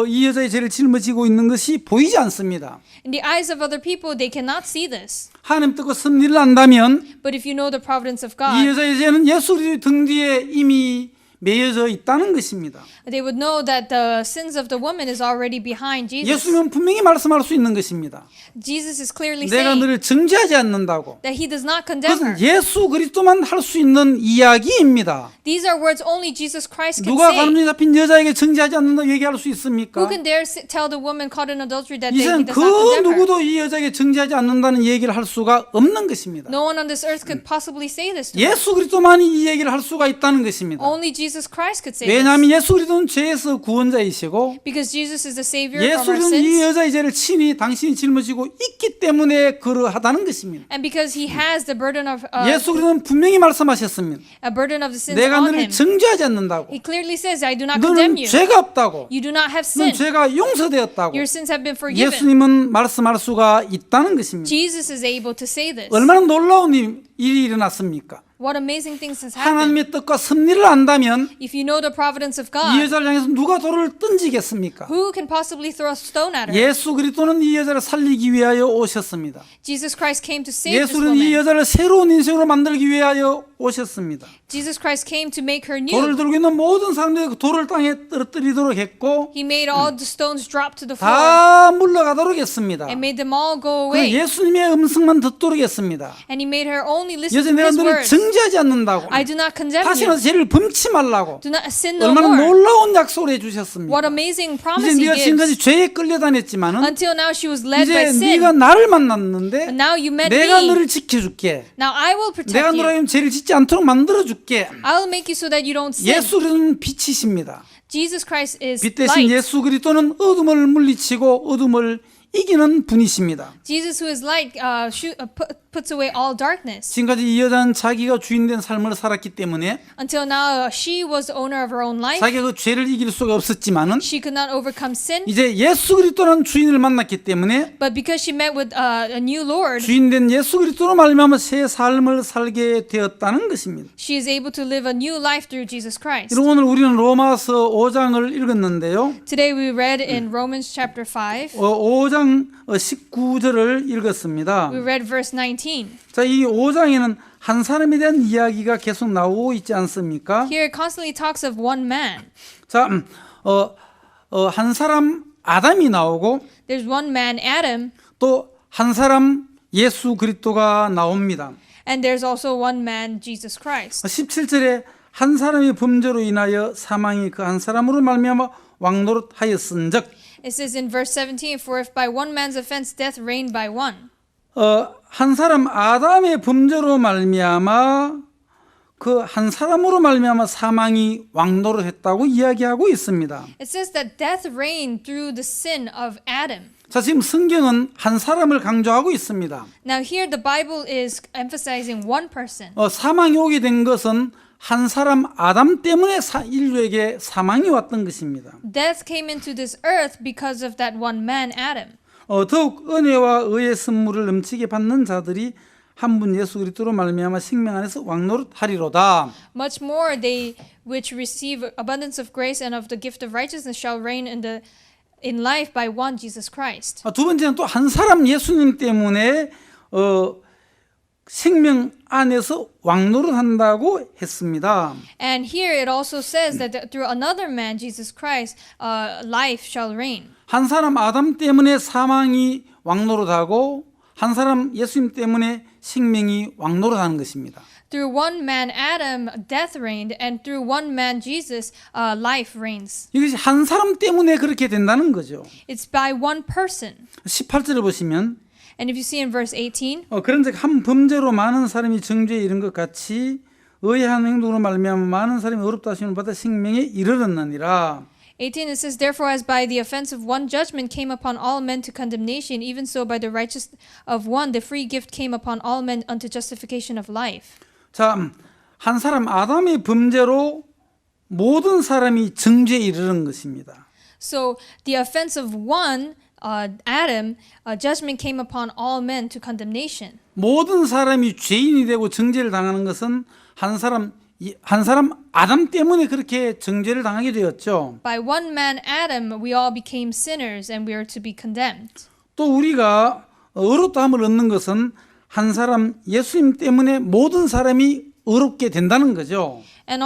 이 여자의 죄를 짊어지고 있는 것이 보이지 않습니다. In the eyes of other people, they cannot see this. 하나님 뜻과 섭리를 안다면 But if you know the providence of 이 God, 여자의 죄는 예수 그리스도의 등 뒤에 이미 매여져 있다는 것입니다. they would know that the sins of the woman is already behind Jesus. 예수님은 분명히 말씀할 수 있는 것입니다. Jesus is clearly 내가 saying 너를 정죄하지 않는다고. that He does not condemn 그것은 her. 예수 그리스도만 할 수 있는 이야기입니다. These are words only Jesus Christ can 누가 say. 가늠죄 잡힌 여자에게 정죄하지 않는다고 얘기할 수 있습니까? Who can dare tell the woman caught in adultery that 이 He 세상 does 그 not condemn her? 누구도 이 여자에게 정죄하지 않는다는 얘기를 할 수가 없는 것입니다. No one on this earth could possibly say this to her. 예수 그리스도만이 이 얘기를 할 수가 있다는 것입니다. Only Jesus Christ could say this. 왜냐하면 예수 그리스도는 죄에서 구원자이시고 Because Jesus is the Savior 예수 from our 그리스도는 이 sins. 여자의 죄를 친히 당신이 짊어지고 있기 때문에 그러하다는 것입니다. And because He has the burden of 예수 그리스도는 분명히 말씀하셨습니다. a burden of the sins 내가 on 너를 Him. 정죄하지 않는다고. He clearly says, I do not condemn 너는 you. 죄가 없다고. You do not have 넌 sin. 죄가 용서되었다고. Your sins have been forgiven. 예수님은 말씀할 수가 있다는 것입니다. Jesus is able to say this. 얼마나 놀라운 일이 일어났습니까? What amazing things has happened. 하나님의 뜻과 섭리를 안다면 If you know the providence of 이 God, 여자를 향해서 누가 돌을 던지겠습니까? who can possibly throw a stone at her? 예수 그리스도는 이 여자를 살리기 위하여 오셨습니다. Jesus Christ came to save this 예수는 이 woman. 여자를 새로운 인생으로 만들기 위하여 오셨습니다. Jesus Christ came to make her 돌을 new. 들고 있는 모든 사람들이 그 돌을 땅에 떨어뜨리도록 했고 He made all the stones drop to the floor 다 물러가도록 했습니다. and made them all go 그리고 away. 예수님의 음성만 듣도록 했습니다. And he made her only listen 여제 to 내가 his 너를 words. 정죄하지 않는다고 I do not condemn 다시는 you. 죄를 범치 말라고 Do not sin no 얼마나 more. 놀라운 약속을 해주셨습니다. What amazing 이제 promise he 네가 지금까지 gives. 죄에 끌려다녔지만은 Until now she was led by 이제 sin. 네가 나를 만났는데 But now you met 내가 me. 너를 지켜줄게. Now I will 내가 protect you. 너라면 죄를 짓지 않도록 만들어줄게. I will make you so that you don't sin. 예수는 빛이십니다. Jesus Christ is 빛 대신 light. 예수 그리스도는 어둠을 물리치고 어둠을 이기는 분이십니다. Jesus who is light puts away all darkness. 지금까지 이 여자는 자기가 주인된 삶을 살았기 때문에 Until now she was the owner of her own life. 자기가 그 죄를 이길 수가 없었지만은 She could not overcome sin. 이제 예수 그리스도라는 주인을 만났기 때문에 But because she met with a new Lord, 주인된 예수 그리스도로 말미암아 새 삶을 살게 되었다는 것입니다. she is able to live a new life through Jesus Christ. 여러분 오늘 우리는 로마서 5장을 읽었는데요. Today we read in Romans chapter 5. 5장 19절을 읽었습니다. We read verse 19. 자, 이 5장에는 한 사람에 대한 이야기가 계속 나오고 있지 않습니까? Here it constantly talks of one man. 자, 한 사람 아담이 나오고 There's one man, Adam, 또 한 사람 예수 그리스도가 나옵니다. and there's also one man, Jesus Christ. 17절에 한 사람의 범죄로 인하여 사망이 그 한 사람으로 말미암아 왕노릇하였은즉 It says in verse 17, for if by one man's offense death reigned by one. 한 사람 아담의 범죄로 말미암아 그 한 사람으로 말미암아 사망이 왕노릇했다고 이야기하고 있습니다. It says that death reigned through the sin of Adam. 자, 지금 성경은 한 사람을 강조하고 있습니다. Now here the Bible is emphasizing one person. 사망이 오게 된 것은 한 사람 아담 때문에 인류에게 사망이 왔던 것입니다. Death came into this earth because of that one man, Adam. 더욱 은혜와 의의 선물을 넘치게 받는 자들이 한 분 예수 그리스도로 말미암아 생명 안에서 왕노릇하리로다. Much more they which receive abundance of grace and of the gift of righteousness shall reign in life by one Jesus Christ. 두 번째는 또 한 사람 예수님 때문에 생명 안에서 왕노릇한다고 했습니다. And here it also says that through another man, Jesus Christ, life shall reign. 한 사람 아담 때문에 사망이 왕노릇하고 한 사람 예수님 때문에 생명이 왕노릇하는 것입니다. Through one man, Adam, death reigned, and through one man, Jesus, life reigns. 이것이 한 사람 때문에 그렇게 된다는 거죠. It's by one person. 18절을 보시면 And if you see in verse 18, 그런즉 한 범죄로 많은 사람이 정죄에 이른 것 같이 의한 행동으로 말미암아 많은 사람이 어렵다 하심을 받아 생명에 이르렀느니라. 18 it says, therefore as by the offense of one judgment came upon all men to condemnation, even so by the righteousness of one the free gift came upon all men unto justification of life. 자, 한 사람 아담의 범죄로 모든 사람이 정죄에 이르는 것입니다. So the offense of one, Adam, judgment came upon all men to condemnation. 모든 사람이 죄인이 되고 정죄를 당하는 것은 한 사람 아담 때문에 그렇게 정죄를 당하게 되었죠. By one man, Adam, we all became sinners and we are to be condemned. 또 우리가 의롭다함을 얻는 것은 한 사람 예수님 때문에 모든 사람이 의롭게 된다는 거죠. And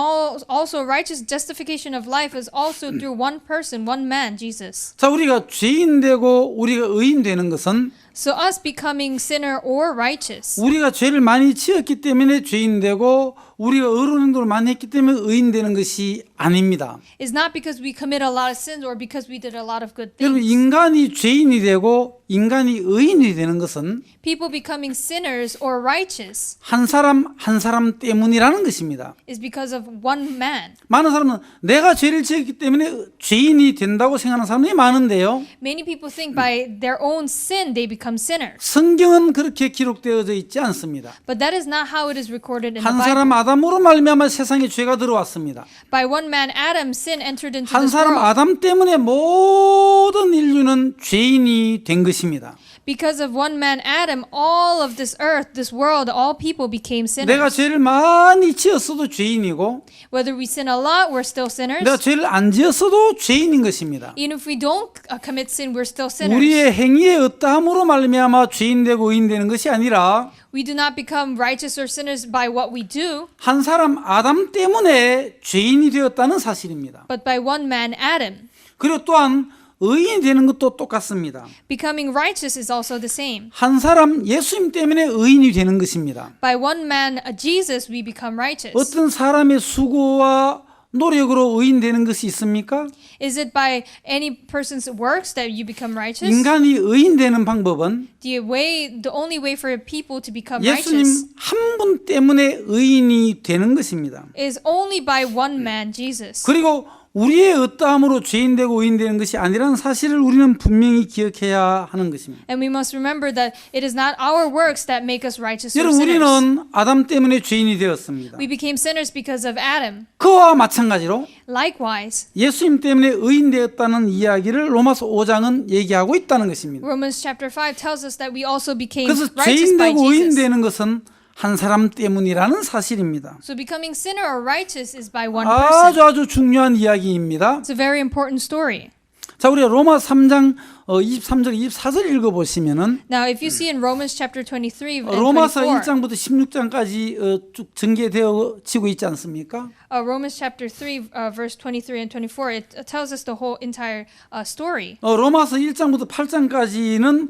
also righteous justification of life is also through one person, one man, Jesus. 자, 우리가 죄인 되고 우리가 의인 되는 것은 So us becoming sinner or righteous 우리가 죄를 많이 지었기 때문에 죄인 되고 우리가 의로운 행동을 많이 했기 때문에 의인 되는 것이 아닙니다. is not because we commit a lot of sins or because we did a lot of good 여러분, things. 인간이 죄인이 되고 인간이 의인이 되는 것은 People becoming sinners or righteous 한 사람 때문이라는 것입니다. is because of one man. 많은 사람은 내가 죄를 지었기 때문에 죄인이 된다고 생각하는 사람이 많은데요. Many people think by their own sin they become sinners. 성경은 그렇게 기록되어져 있지 않습니다. But that is not how it is recorded in the 한 Bible. 사람 아담으로 말미암아 세상에 죄가 들어왔습니다. By one man, Adam, sin entered into 한 this 사람 world. 아담 때문에 모든 인류는 죄인이 된 것입니다. Because of one man Adam, all of this earth, this world, all people became 내가 sinners. 죄를 많이 지었어도 죄인이고 Whether we sin a lot, we're still sinners. 내가 죄를 안 지었어도 죄인인 것입니다. Even if we don't commit sin, we're still sinners. 우리의 행위의 어떠함으로 말미암아 죄인 되고 의인 되는 것이 아니라 We do not become righteous or sinners by what we do, 한 사람 아담 때문에 죄인이 되었다는 사실입니다. but by one man Adam. 그리고 또한 의인이 되는 것도 똑같습니다. Becoming righteous is also the same. 한 사람 예수님 때문에 의인이 되는 것입니다. By one man, Jesus, we become righteous. 어떤 사람의 수고와 노력으로 의인 되는 것이 있습니까? Is it by any person's works that you become righteous? 인간이 의인 되는 방법은 The only way for people to become 예수님 righteous 한 분 때문에 의인이 되는 것입니다. is only by one man, Jesus. 그리고 우리의 어떠함으로 죄인 되고 의인 되는 것이 아니라는 사실을 우리는 분명히 기억해야 하는 것입니다. And we must remember that it is not our works that make us righteous or 여러분 sinners. 우리는 아담 때문에 죄인이 되었습니다. We became sinners because of Adam. 그와 마찬가지로 Likewise, 예수님 때문에 의인 되었다는 이야기를 로마서 5장은 얘기하고 있다는 것입니다. Romans chapter 5 tells us that we also became 그래서 righteous 죄인 by 되고 의인 Jesus. 되는 것은 한 사람 때문이라는 사실입니다. So becoming sinner or righteous is by one 아주 person. 아주 중요한 이야기입니다. It's a very important story. 자, 우리 로마 3장 23절 24절 읽어보시면은 Now, if you see in Romans chapter 23 and 로마서 24, 1장부터 16장까지 쭉 전개되어지고 있지 않습니까? Romans chapter 3, verse 23 and 24, it tells us the whole entire story. 로마서 1장부터 8장까지는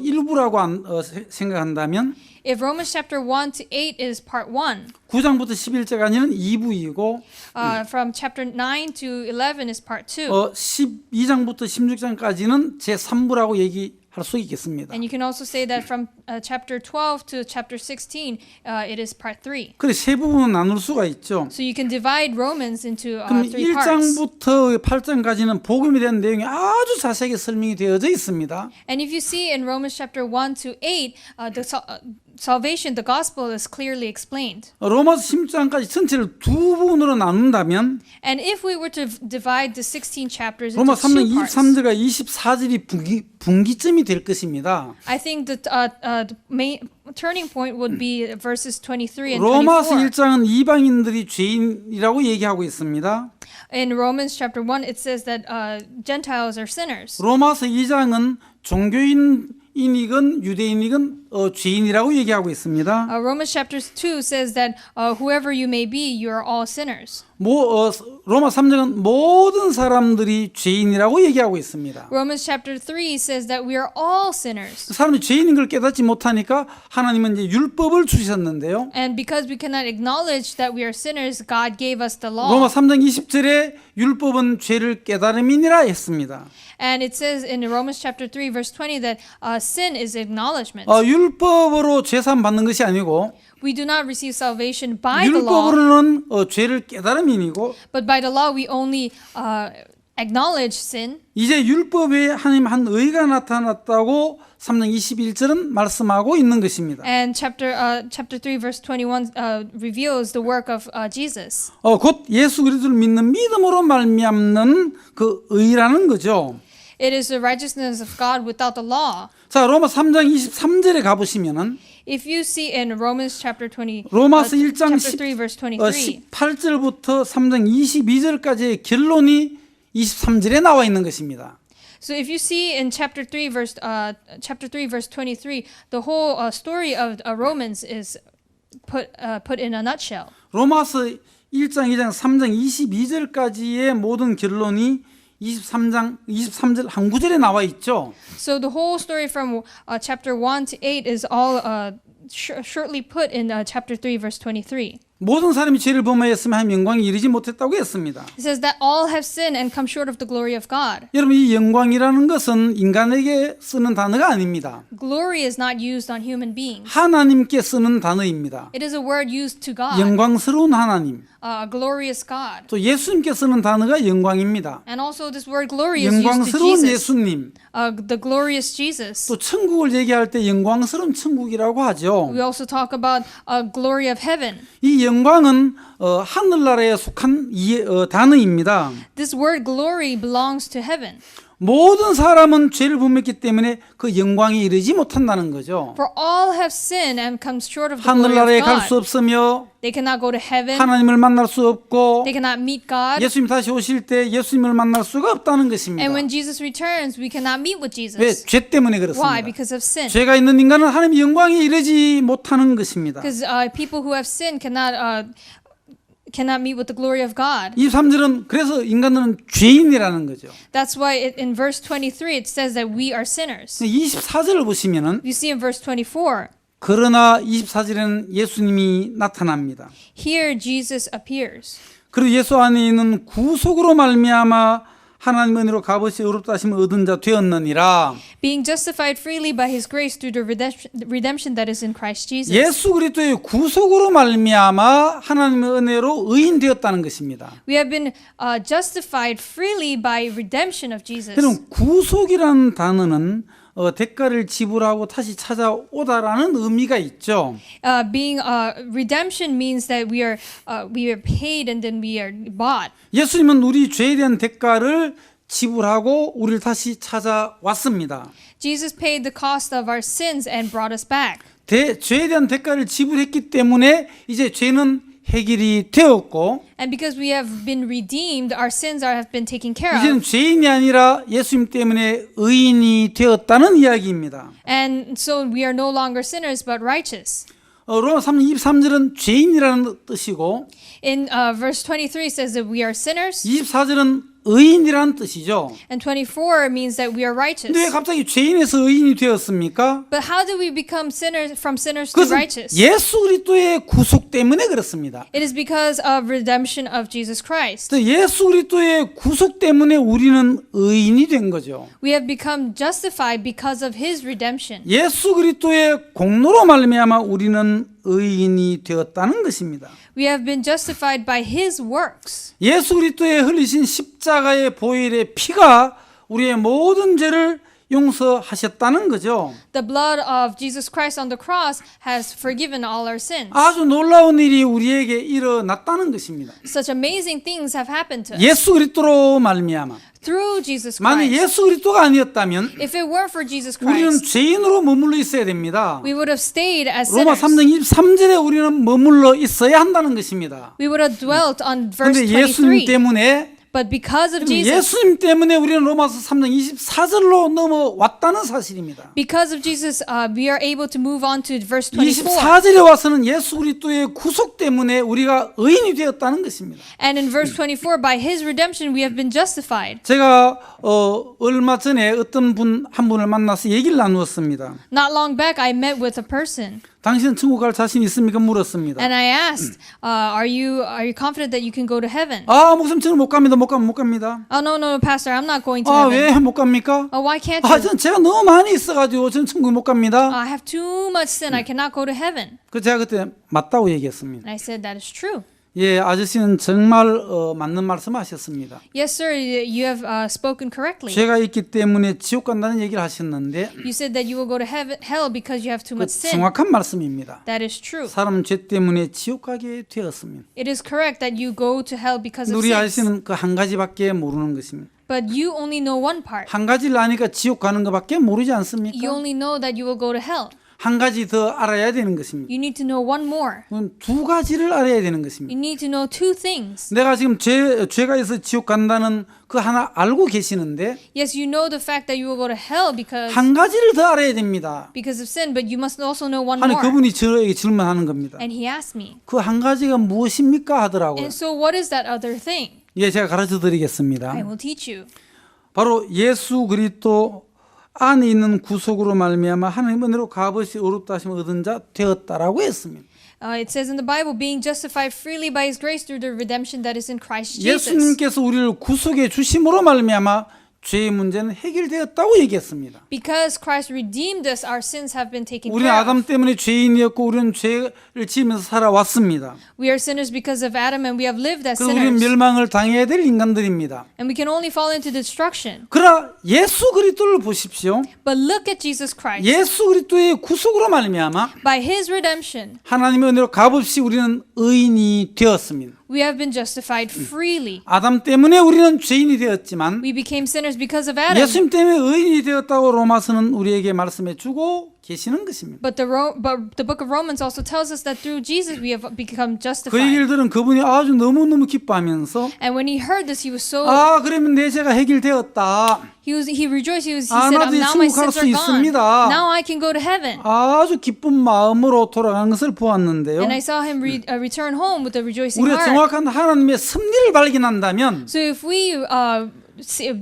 일부라고 생각한다면 If Romans chapter 1 to 8 is part 1, 9장부터 11장까지는 2부이고 from chapter 9 to 11 is part 2. 12장부터 16장까지는 제3부라고 얘기할 수 있겠습니다. And you can also say that from chapter 12 to chapter 16, it is part 3. 그래 세 부분은 나눌 수가 있죠. So you can divide Romans into 그럼 3 parts. 1장부터 8장까지는 복음에 대한 내용이 아주 자세하게 설명이 되어져 있습니다. And if you see in Romans chapter 1 to 8, salvation, the gospel is clearly explained. 로마서 16장까지 전체를 두 부분으로 나눈다면 And if we were to divide the 16 chapters 로마 into 3장 two parts, 23절과 24절이 분기점이 될 것입니다. I think that the main turning point would be verses 23 and 로마서 24. 1장은 이방인들이 죄인이라고 얘기하고 있습니다. In Romans chapter 1, it says that Gentiles are sinners. 로마서 2장은 종교인이건 유대인이건 죄인이라고 얘기하고 있습니다. Romans chapter 2 says that whoever you may be, you are all sinners. 로마 3장은 모든 사람들이 죄인이라고 얘기하고 있습니다. Romans chapter 3 says that we are all sinners. 사람이 죄인인 걸 깨닫지 못하니까 하나님은 이제 율법을 주셨는데요. And because we cannot acknowledge that we are sinners, God gave us the law. 로마 3장 20절에 율법은 죄를 깨달음이니라 했습니다. And it says in Romans chapter 3 verse 20 that sin is acknowledgement. 율법으로 죄산 받는 것이 아니고 We do not receive salvation by the law, 율법으로는 죄를 깨달음이니고 but by the law we only acknowledge sin. 이제 율법에 하나님 한 의가 나타났다고 3장 21절은 말씀하고 있는 것입니다. And chapter 3 verse 21 reveals the work of Jesus. 곧 예수 그리스도를 믿는 믿음으로 말미암는 그 의라는 거죠. It is the righteousness of God without the law. 자, 로마 3장 23절에 가보시면은 If you see in Romans chapter 20, 로마서 1장 chapter 3 verse 23, 18절부터 3장 22절까지의 결론이 23절에 나와 있는 것입니다. so if you see in chapter 3 verse 23, the whole story of Romans is put in a nutshell. 로마서 1장, 2장, 3장 22절까지의 모든 결론이 23절 한 구절에 나와 있죠. So the whole story from chapter 1 to 8 is all shortly put in chapter 3 verse 23. 모든 사람이 죄를 범하였으면 하나님 영광에 이르지 못했다고 했습니다. It says that all have sinned and come short of the glory of God. 여러분 이 영광이라는 것은 인간에게 쓰는 단어가 아닙니다. Glory is not used on human beings. 하나님께 쓰는 단어입니다. It is a word used to God, 영광스러운 하나님. a glorious God. 또 예수님께 쓰는 단어가 영광입니다. And also this word glory is used to 영광스러운 Jesus, 예수님. the glorious Jesus. 또 천국을 얘기할 때 영광스러운 천국이라고 하죠. We also talk about glory of heaven. 이 영광은 하늘나라에 속한 단어입니다. This word glory belongs to heaven. 모든 사람은 죄를 범했기 때문에 그 영광에 이르지 못한다는 거죠. For all have sinned and come short of the glory 하늘나라에 of 갈 수 God. 없으며 They cannot go to heaven. 하나님을 만날 수 없고 They cannot meet God. 예수님 다시 오실 때 예수님을 만날 수가 없다는 것입니다. And when Jesus returns, we cannot meet with 왜? Jesus. 죄 때문에 Why? 그렇습니다. Because of sin. 죄가 있는 인간은 하나님의 영광에 이르지 못하는 것입니다. Because people who have sinned cannot meet with the glory of God. 23절은 그래서 인간들은 죄인이라는 거죠. That's why in verse 23 it says that we are sinners. 24절을 보시면은 You see in verse 24, 그러나 24절에는 예수님이 나타납니다. here Jesus appears. 그리고 예수 안에 있는 구속으로 말미암아 하나님 은혜로 값없이 의롭다 하심을 얻은 자 되었느니라. Being justified freely by his grace through the redemption that is in Christ Jesus. 예수 그리스도의 구속으로 말미암아 하나님의 은혜로 의인 되었다는 것입니다. We have been justified freely by redemption of Jesus. 그럼 구속이라는 단어는 대가를 지불하고 다시 찾아오다라는 의미가 있죠. Redemption means that we are paid and then we are bought. 예수님은 우리 죄에 대한 대가를 지불하고 우리를 다시 찾아왔습니다. Jesus paid the cost of our sins and brought us back. 죄에 대한 대가를 지불했기 때문에 이제 죄는 해결이 되었고 And because we have been redeemed, our sins have been taken care 이제는 of. 죄인이 아니라 예수님 때문에 의인이 되었다는 이야기입니다. And so we are no longer sinners but righteous. 로마 3장 23절은 죄인이라는 뜻이고 In verse 23 it says that we are sinners, 24절은 의인이라는 뜻이죠. and 24 means that we are righteous. 근데 왜 갑자기 죄인에서 의인이 되었습니까? But how do we become sinners from sinners to 그것은 righteous? 예수 그리스도의 구속 때문에 그렇습니다. It is because of redemption of Jesus Christ. 또 예수 그리스도의 구속 때문에 우리는 의인이 된 거죠. We have become justified because of his redemption. 예수 그리스도의 공로로 말미암아 우리는 의인이 되었다는 것입니다. We have been justified by his works. 예수 그리스도의 흘리신 십자가의 보혈의 피가 우리의 모든 죄를 용서하셨다는 거죠. The blood of Jesus Christ on the cross has forgiven all our sins. 아주 놀라운 일이 우리에게 일어났다는 것입니다. Such amazing things have happened to us 예수 그리스도로 말미암아. through Jesus 만약 Christ. 예수 그리스도가 아니었다면 If it weren't for Jesus 우리는 Christ, 죄인으로 머물러 있어야 됩니다. we would have stayed as 로마 sinners. 3장 23절에 우리는 머물러 있어야 한다는 것입니다. We would have dwelt on verse 그런데 예수님 23. 때문에 But because of Jesus, 예수님 때문에 우리는 로마서 3장 24절로 넘어왔다는 사실입니다. because of Jesus, we are able to move on to verse 24. 24절에 와서는 예수 그리스도의 구속 때문에 우리가 의인이 되었다는 것입니다. And in verse 24, by his redemption, we have been justified. 제가 얼마 전에 어떤 한 분을 만나서 얘기를 나누었습니다. Not long back, I met with a person, 당신은 천국 갈 자신 있습니까? 물었습니다. and I asked, are you confident that you can go to heaven? 아, 목사님 저는 못 갑니다. 못 갑니다. Oh, no, Pastor, I'm not going to 아, heaven. 왜 못 갑니까? Oh, why can't 아, you? 전 제가 너무 많이 있어가지고 저는 천국 못 갑니다. I have too much sin. I cannot go to heaven. 그 제가 그때 맞다고 얘기했습니다. And I said, that is true. 예, 아저씨는 정말 맞는 말씀하셨습니다. Yes, sir, you have spoken correctly. 죄가 있기 때문에 지옥 간다는 얘기를 하셨는데 You said that you will go to hell because you have too 그 much sin. 정확한 말씀입니다. That is true. 사람은 죄 때문에 지옥 가게 되었습니다. It is correct that you go to hell because of 우리 sins. 아저씨는 그 한 가지밖에 모르는 것입니다. But you only know one part. 한 가지를 아니까 지옥 가는 것밖에 모르지 You 않습니까? only know that you will go to hell. 한 가지 더 알아야 되는 것입니다. You need to know one more. 그럼 두 가지를 알아야 되는 것입니다. You need to know two things. 내가 지금 죄가 있어 지옥 간다는 그 하나 알고 계시는데 Yes, you know the fact that you will go to hell 한 가지를 더 알아야 됩니다. because of sin, but you must also know one 아니 more. 그분이 저에게 질문하는 겁니다. And he asked me, 그 한 가지가 무엇입니까 하더라고요. and so what is that other thing? 예, 제가 가르쳐 드리겠습니다. I will teach you. 바로 예수 그리스도 안에 있는 구속으로 말미암아 하나님 은혜로 값없이 의롭다 하심을 얻은 자 되었다라고 했습니다. It says in the Bible, being justified freely by his grace through the redemption that is in Christ Jesus. 예수님께서 우리를 구속해 주심으로 말미암아 죄의 문제는 해결되었다고 얘기했습니다. Because Christ redeemed us, our sins have been taken 우리는 care of. 아담 때문에 죄인이었고 우리는 죄를 지으면서 살아왔습니다. We are sinners because of Adam, and we have lived as 그래서 우리는 sinners. 멸망을 당해야 될 인간들입니다. And we can only fall into destruction. 그러나 예수 그리스도를 보십시오. But look at Jesus Christ. 예수 그리스도의 구속으로 말미암아 By his redemption, 하나님의 은혜로 값없이 우리는 의인이 되었습니다. we have been justified freely. 아담 때문에 우리는 죄인이 되었지만 We became sinners sinners because of Adam. 예수님 때문에 의인이 되었다고 로마서는 우리에게 말씀해 주고 계시는 것입니다. But the book of Romans also tells us that through Jesus we have become 그 justified. 얘기를 들은 그분이 아주 너무너무 기뻐하면서 And when he heard this, he was so 그러면 내 죄가 해결되었다. he rejoiced. He said, 나도 now my 천국 갈 sins 수 are gone. 있습니다. Now I can go to heaven. 아주 기쁜 마음으로 돌아가는 것을 보았는데요. And I saw him return home with a rejoicing 우리가 heart. 정확한 하나님의 섭리를 발견한다면 So if we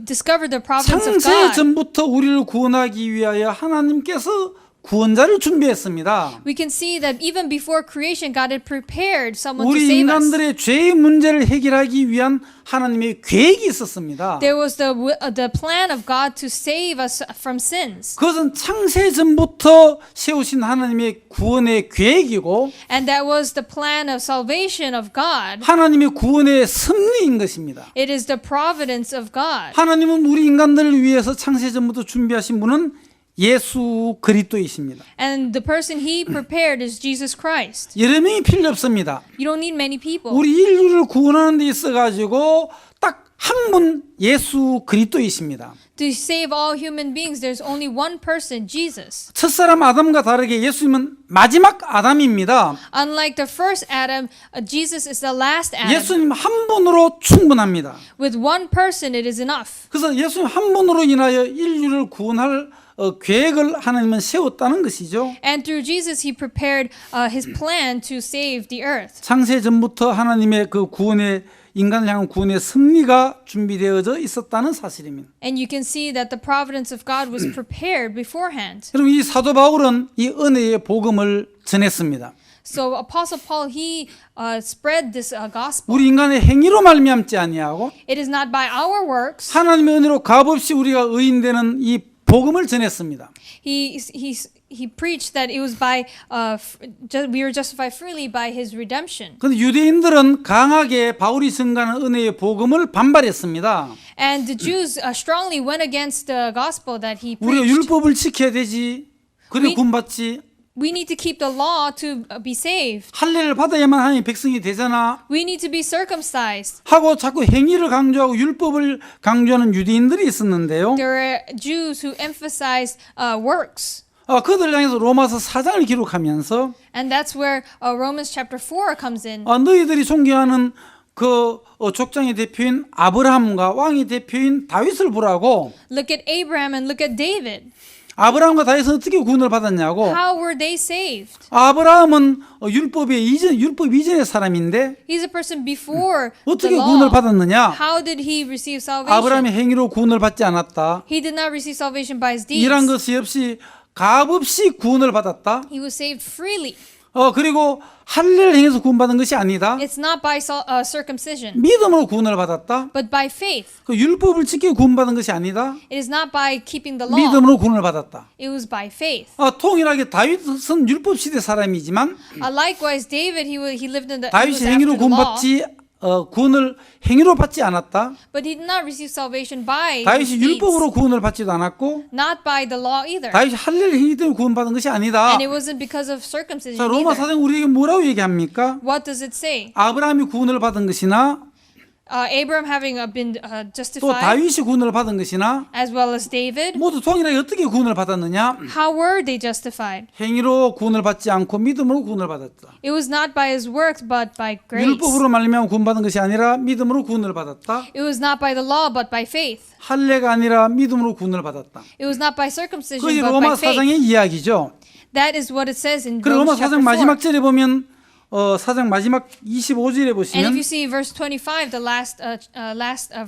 discover the providence of 창세 God, 전부터 우리를 구원하기 위하여 하나님께서 구원자를 준비했습니다. we can see that even before creation, God had prepared someone to 우리 save us. 인간들의 죄의 문제를 해결하기 위한 하나님의 계획이 있었습니다. There was the plan of God to save us from sins. 그것은 창세 전부터 세우신 하나님의 구원의 계획이고 And that was the plan of salvation of God. 하나님의 구원의 섭리인 것입니다. It is the providence of God. 하나님은 우리 인간들을 위해서 창세 전부터 준비하신 분은 예수 그리스도이십니다. And the person he prepared is Jesus Christ. 여러 명이 필요 없습니다. You don't need many people. 우리 인류를 구원하는 데 있어가지고 딱 한 분 예수 그리스도이십니다. To save all human beings, there's only one person, Jesus. 첫사람 아담과 다르게 예수님은 마지막 아담입니다. Unlike the first Adam, Jesus is the last Adam. 예수님 한 분으로 충분합니다. With one person, it is enough. 그래서 예수님 한 분으로 인하여 인류를 구원할 계획을 하나님은 세웠다는 것이죠. And through Jesus, he prepared his plan to save the earth. 창세 전부터 하나님의 그 구원의 인간을 향한 구원의 섭리가 준비되어져 있었다는 사실입니다. And you can see that the providence of God was prepared beforehand. 여러분 이 사도 바울은 이 은혜의 복음을 전했습니다. So Apostle Paul, he spread this gospel. 우리 인간의 행위로 말미암지 아니하고 It is not by our works. 하나님의 은혜로 값없이 우리가 의인되는 이 복음을 전했습니다. He preached that it was by we were justified freely by his redemption. 그런데 유대인들은 강하게 바울이 전가하는 은혜의 복음을 반발했습니다. And the Jews strongly went against the gospel that he 우리가 preached. 율법을 지켜야 되지. 그래 구원받지. We need to keep the law to be saved. 할례를 받아야만 하나님의 백성이 되잖아. We need to be circumcised. 하고 자꾸 행위를 강조하고 율법을 강조하는 유대인들이 있었는데요. There are Jews who emphasize works. 그들 향해서 로마서 4장을 기록하면서 And that's where Romans chapter 4 comes in. 너희들이 존경하는 그 족장의 대표인 아브라함과 왕의 대표인 다윗을 보라고. Look at Abraham and look at David. 아브라함과 다윗은 어떻게 구원을 받았냐고. How were they saved? 아브라함은 율법 이전의 사람인데 He's a person before 어떻게 the 구원을 law. 받았느냐? How did he receive salvation? 아브라함의 행위로 구원을 받지 않았다. He did not receive salvation by his 이란 deeds. 것이 없이 값없이 구원을 받았다. He was saved freely. 그리고 할례를 행해서 구원받은 것이 아니다. It's not by circumcision, 믿음으로 구원을 받았다. but by faith. 그 율법을 지켜 구원받은 것이 아니다. It is not by keeping the law. 믿음으로 구원을 받았다. It was by faith. 통일하게 다윗은 율법 시대 사람이지만 Likewise, David, he lived in the he was 다윗이 after 행위로 the law, 구원받지 구원을 행위로 받지 않았다. but he did not receive salvation by his 다윗이 deeds, 율법으로 구원을 받지도 않았고 not by the law either. 다윗이 할례를 행위 때문에 구원받은 것이 아니다. And it wasn't because of circumcision 자, 로마 either. 사장 우리에게 뭐라고 얘기합니까? What does it say? 아브라함이 구원을 받은 것이나 Abraham having been 또 justified, 다윗이 구원을 받은 것이나 as well as David, 모두 동일하게 어떻게 구원을 받았느냐? how were they justified? 행위로 구원을 받지 않고 믿음으로 구원을 받았다. It was not by his works, but by grace. 율법으로 말미암아 구원받은 것이 아니라 믿음으로 구원을 받았다. It was not by the law, but by faith. 할례가 아니라 믿음으로 구원을 받았다. It was not by circumcision, 그것이 but 로마 by faith. 사장의 이야기죠. That is what it says in 그리고 로마 Romans chapter 사장 4. 마지막 절에 보면 사장 마지막 25절에 And if 보시면 you see verse 25, the last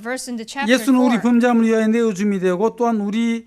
verse in the chapter 예수는 우리 4, 범죄함을 위하여 내어줌이 되고 또한 우리를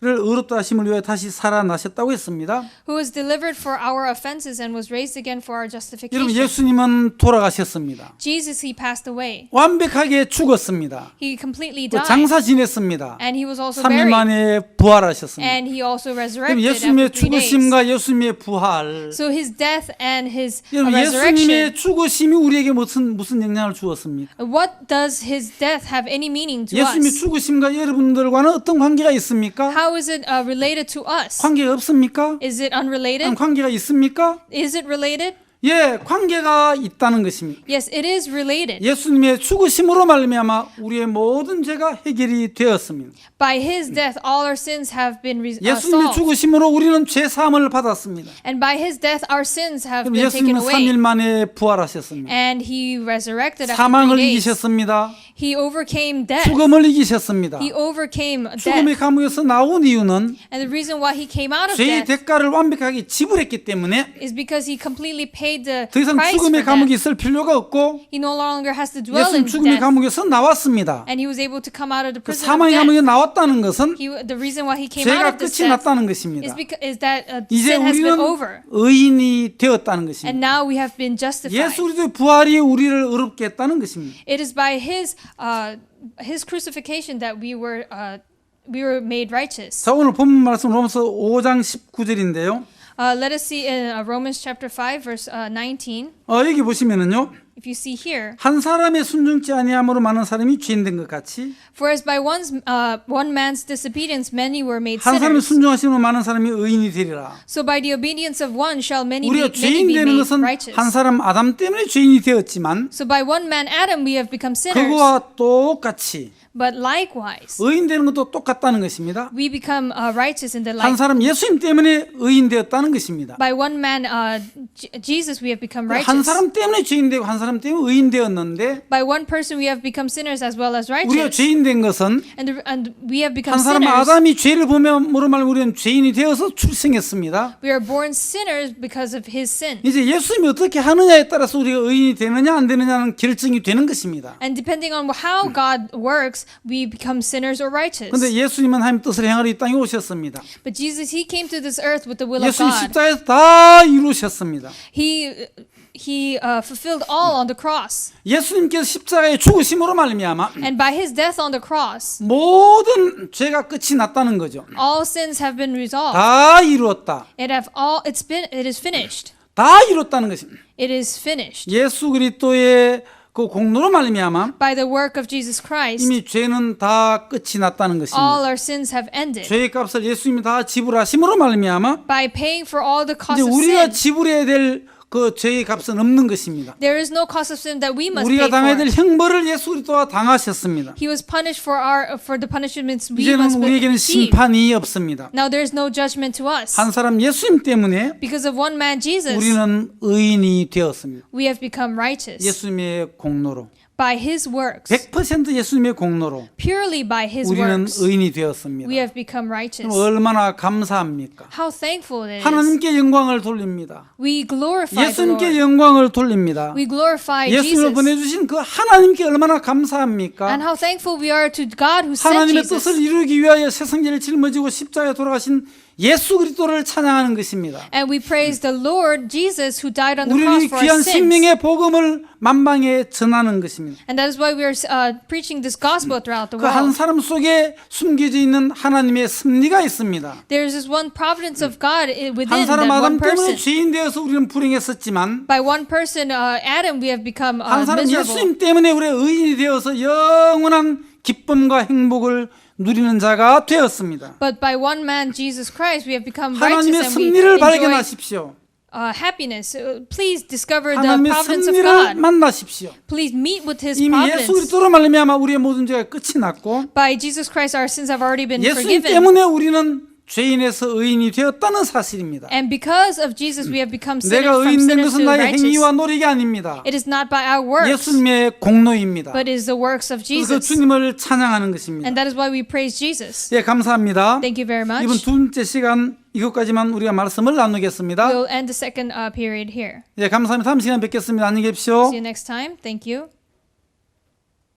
의롭다 하심을 위하여 다시 살아나셨다고 했습니다. who was delivered for our offenses and was raised again for our 여러분 justification. 예수님은 돌아가셨습니다. Jesus, he passed away. 완벽하게 죽었습니다. He completely 또 died. 장사 지냈습니다. And he was also 3일 buried. 만에 부활하셨습니다. And he also 그럼 resurrected 예수님의 after 3 days. 죽으심과 예수님의 부활, So his death and his 여러분 resurrection, 예수님의 죽으심이 우리에게 무슨 영향을 주었습니까? what does his death have any meaning to 예수님의 us? 죽으심과 여러분들과는 어떤 관계가 있습니까? How is it related to us? 관계가 없습니까? Is it 아니면 unrelated? 관계가 있습니까? Is it related? 예, 관계가 있다는 것입니다. Yes, it is related. 예수님의 죽으심으로 말미암아 우리의 모든 죄가 해결이 되었습니다. By his death, all our sins have been 예수님의 solved. 죽으심으로 우리는 죄 사함을 받았습니다. And by his death, our sins have 그럼 been taken 예수님은 away. 3일 만에 부활하셨습니다. And he resurrected after 사망을 3 days. 이기셨습니다. He overcame death. 죽음을 이기셨습니다. He overcame 죽음의 death. 감옥에서 나온 이유는 And the reason why he came out of 죄의 death 대가를 완벽하게 지불했기 때문에 is because he completely paid the 더 이상 price for 죽음의 감옥에 death. 있을 필요가 없고 He no longer has to dwell 예수님 in 죽음의 death. 감옥에서 나왔습니다. And he was able to come out of the 그 prison of 사망의 death. 감옥에 나왔다는 것은 The reason why he came out 죄가 of this 끝이 death 났다는 것입니다. is that 이제 sin has been 우리는 over. 의인이 되었다는 And 것입니다. now we have been justified. 예수 그리스도의 부활이 우리를 의롭게 했다는 것입니다. It is by his crucifixion that we were made righteous. 자, 오늘 본문 말씀 로마서 5장 19절인데요. Let us see in Romans chapter 5 verse 19. 여기 보시면은요. If you see here, 한 사람의 순종치 아니함으로 많은 사람이 죄인 된 것 같이 for as by one man's disobedience many were made 한 사람의 sinners, 순종하심으로 많은 사람이 의인이 되리라. so by the obedience of one shall many 우리가 be 죄인 되는 made 것은 righteous. 한 사람 아담 때문에 죄인이 되었지만 So by one man Adam we have become sinners, 그거와 똑같이 but likewise 의인 되는 것도 똑같다는 것입니다. we become righteous in the 한 light. 사람 예수님 때문에 의인 되었다는 것입니다. By one man Jesus we have become 한 righteous. 사람 때문에 죄인 되고 한 사람 때문에 의인 되었는데 By one person we have become sinners as well as 우리가 righteous. 죄인 된 것은 And we have become 한 사람 sinners. 아담이 죄를 보면으로 말하면 우리는 죄인이 되어서 출생했습니다. We are born sinners because of his sin. 이제 예수님이 어떻게 하느냐에 따라서 우리가 의인이 되느냐 안 되느냐는 결정이 되는 것입니다. And depending on how God works, we become sinners or righteous. 그런데 예수님은 하나님 뜻을 행하러 이 땅에 오셨습니다. But Jesus, he came to this earth with the will of 예수님 God. 십자가에서 다 이루셨습니다. He fulfilled all on the cross. 예수님께서 십자가에 죽으심으로 말미암아 And by his death on the cross, 모든 죄가 끝이 났다는 거죠. all sins have been resolved. 다 이루었다. It is finished. 다 이뤘다는 것입니다. It is finished. 예수 그리스도의 그 공로로 말미암아 By the work of Jesus Christ, 이미 죄는 다 끝이 났다는 all 것입니다. our sins have ended. 죄의 값을 예수님이 다 지불하심으로 말미암아 By paying for all the cost 이제 of 우리가 sin, 지불해야 될 그 죄의 값은 없는 것입니다. there is no cost of sin that we must 우리가 pay 당해야 for. 될 형벌을 예수 그리스도가 당하셨습니다. He was punished for the punishments we 이제는 must 우리에게는 receive. 심판이 없습니다. Now there is no judgment to us. 한 사람 예수님 때문에 Because of one man, Jesus, 우리는 의인이 되었습니다. we have become righteous. 예수님의 공로로 By his works, 100% 예수님의 공로로 purely by his 우리는 works, 의인이 되었습니다. we have become righteous. 그럼 얼마나 감사합니까? How thankful it is. 하나님께 영광을 돌립니다. We glorify the 예수님께 Lord. 영광을 돌립니다. We glorify 예수님을 Jesus. 보내주신 그 하나님께 얼마나 감사합니까? And how thankful we are to God who sent 하나님의 Jesus. 뜻을 이루기 위하여 세상죄를 짊어지고 십자가에 돌아가신 예수 그리스도를 찬양하는 것입니다. And we praise the Lord Jesus who died on the cross 우리는 for our 귀한 sins. 생명의 복음을 만방에 전하는 것입니다. And that is why we are preaching this gospel throughout the 그 한 world. 사람 속에 숨겨져 있는 하나님의 섭리가 있습니다. There is this one providence of God 한 within 사람 that 아담 one 때문에 person. 죄인 되어서 우리는 불행했었지만 By one person, Adam, we have become 한 사람 miserable. 예수님 때문에 우리 의인이 되어서 영원한 기쁨과 행복을 누리는 자가 되었습니다. But by one man, Jesus Christ, we have become 하나님의 righteous and we 섭리를 enjoy 발견하십시오. happiness. Please discover the 하나님의 providence of 섭리를 God. 만나십시오. Please meet with His 이미 예수 providence. 그리스도로 말미암아 우리의 모든 죄가 끝이 났고 By Jesus Christ, our sins have already been 예수님 forgiven. 때문에 우리는 죄인에서 의인이 되었다는 사실입니다. And because of Jesus, we have become sinners 내가 from 의인 된 sinners 것은 to 나의 righteous. 행위와 노력이 아닙니다. It is not by our works, 예수님의 공로입니다. but is the works of 그 Jesus. 주님을 찬양하는 것입니다. And that is why we praise Jesus. 예, 감사합니다. Thank you very much. 이번 두 번째 시간 이것까지만 우리가 말씀을 나누겠습니다. We'll end the second period here. 예, 감사합니다. 다음 시간에 뵙겠습니다. 안녕히 계십시오. See you next time. Thank you.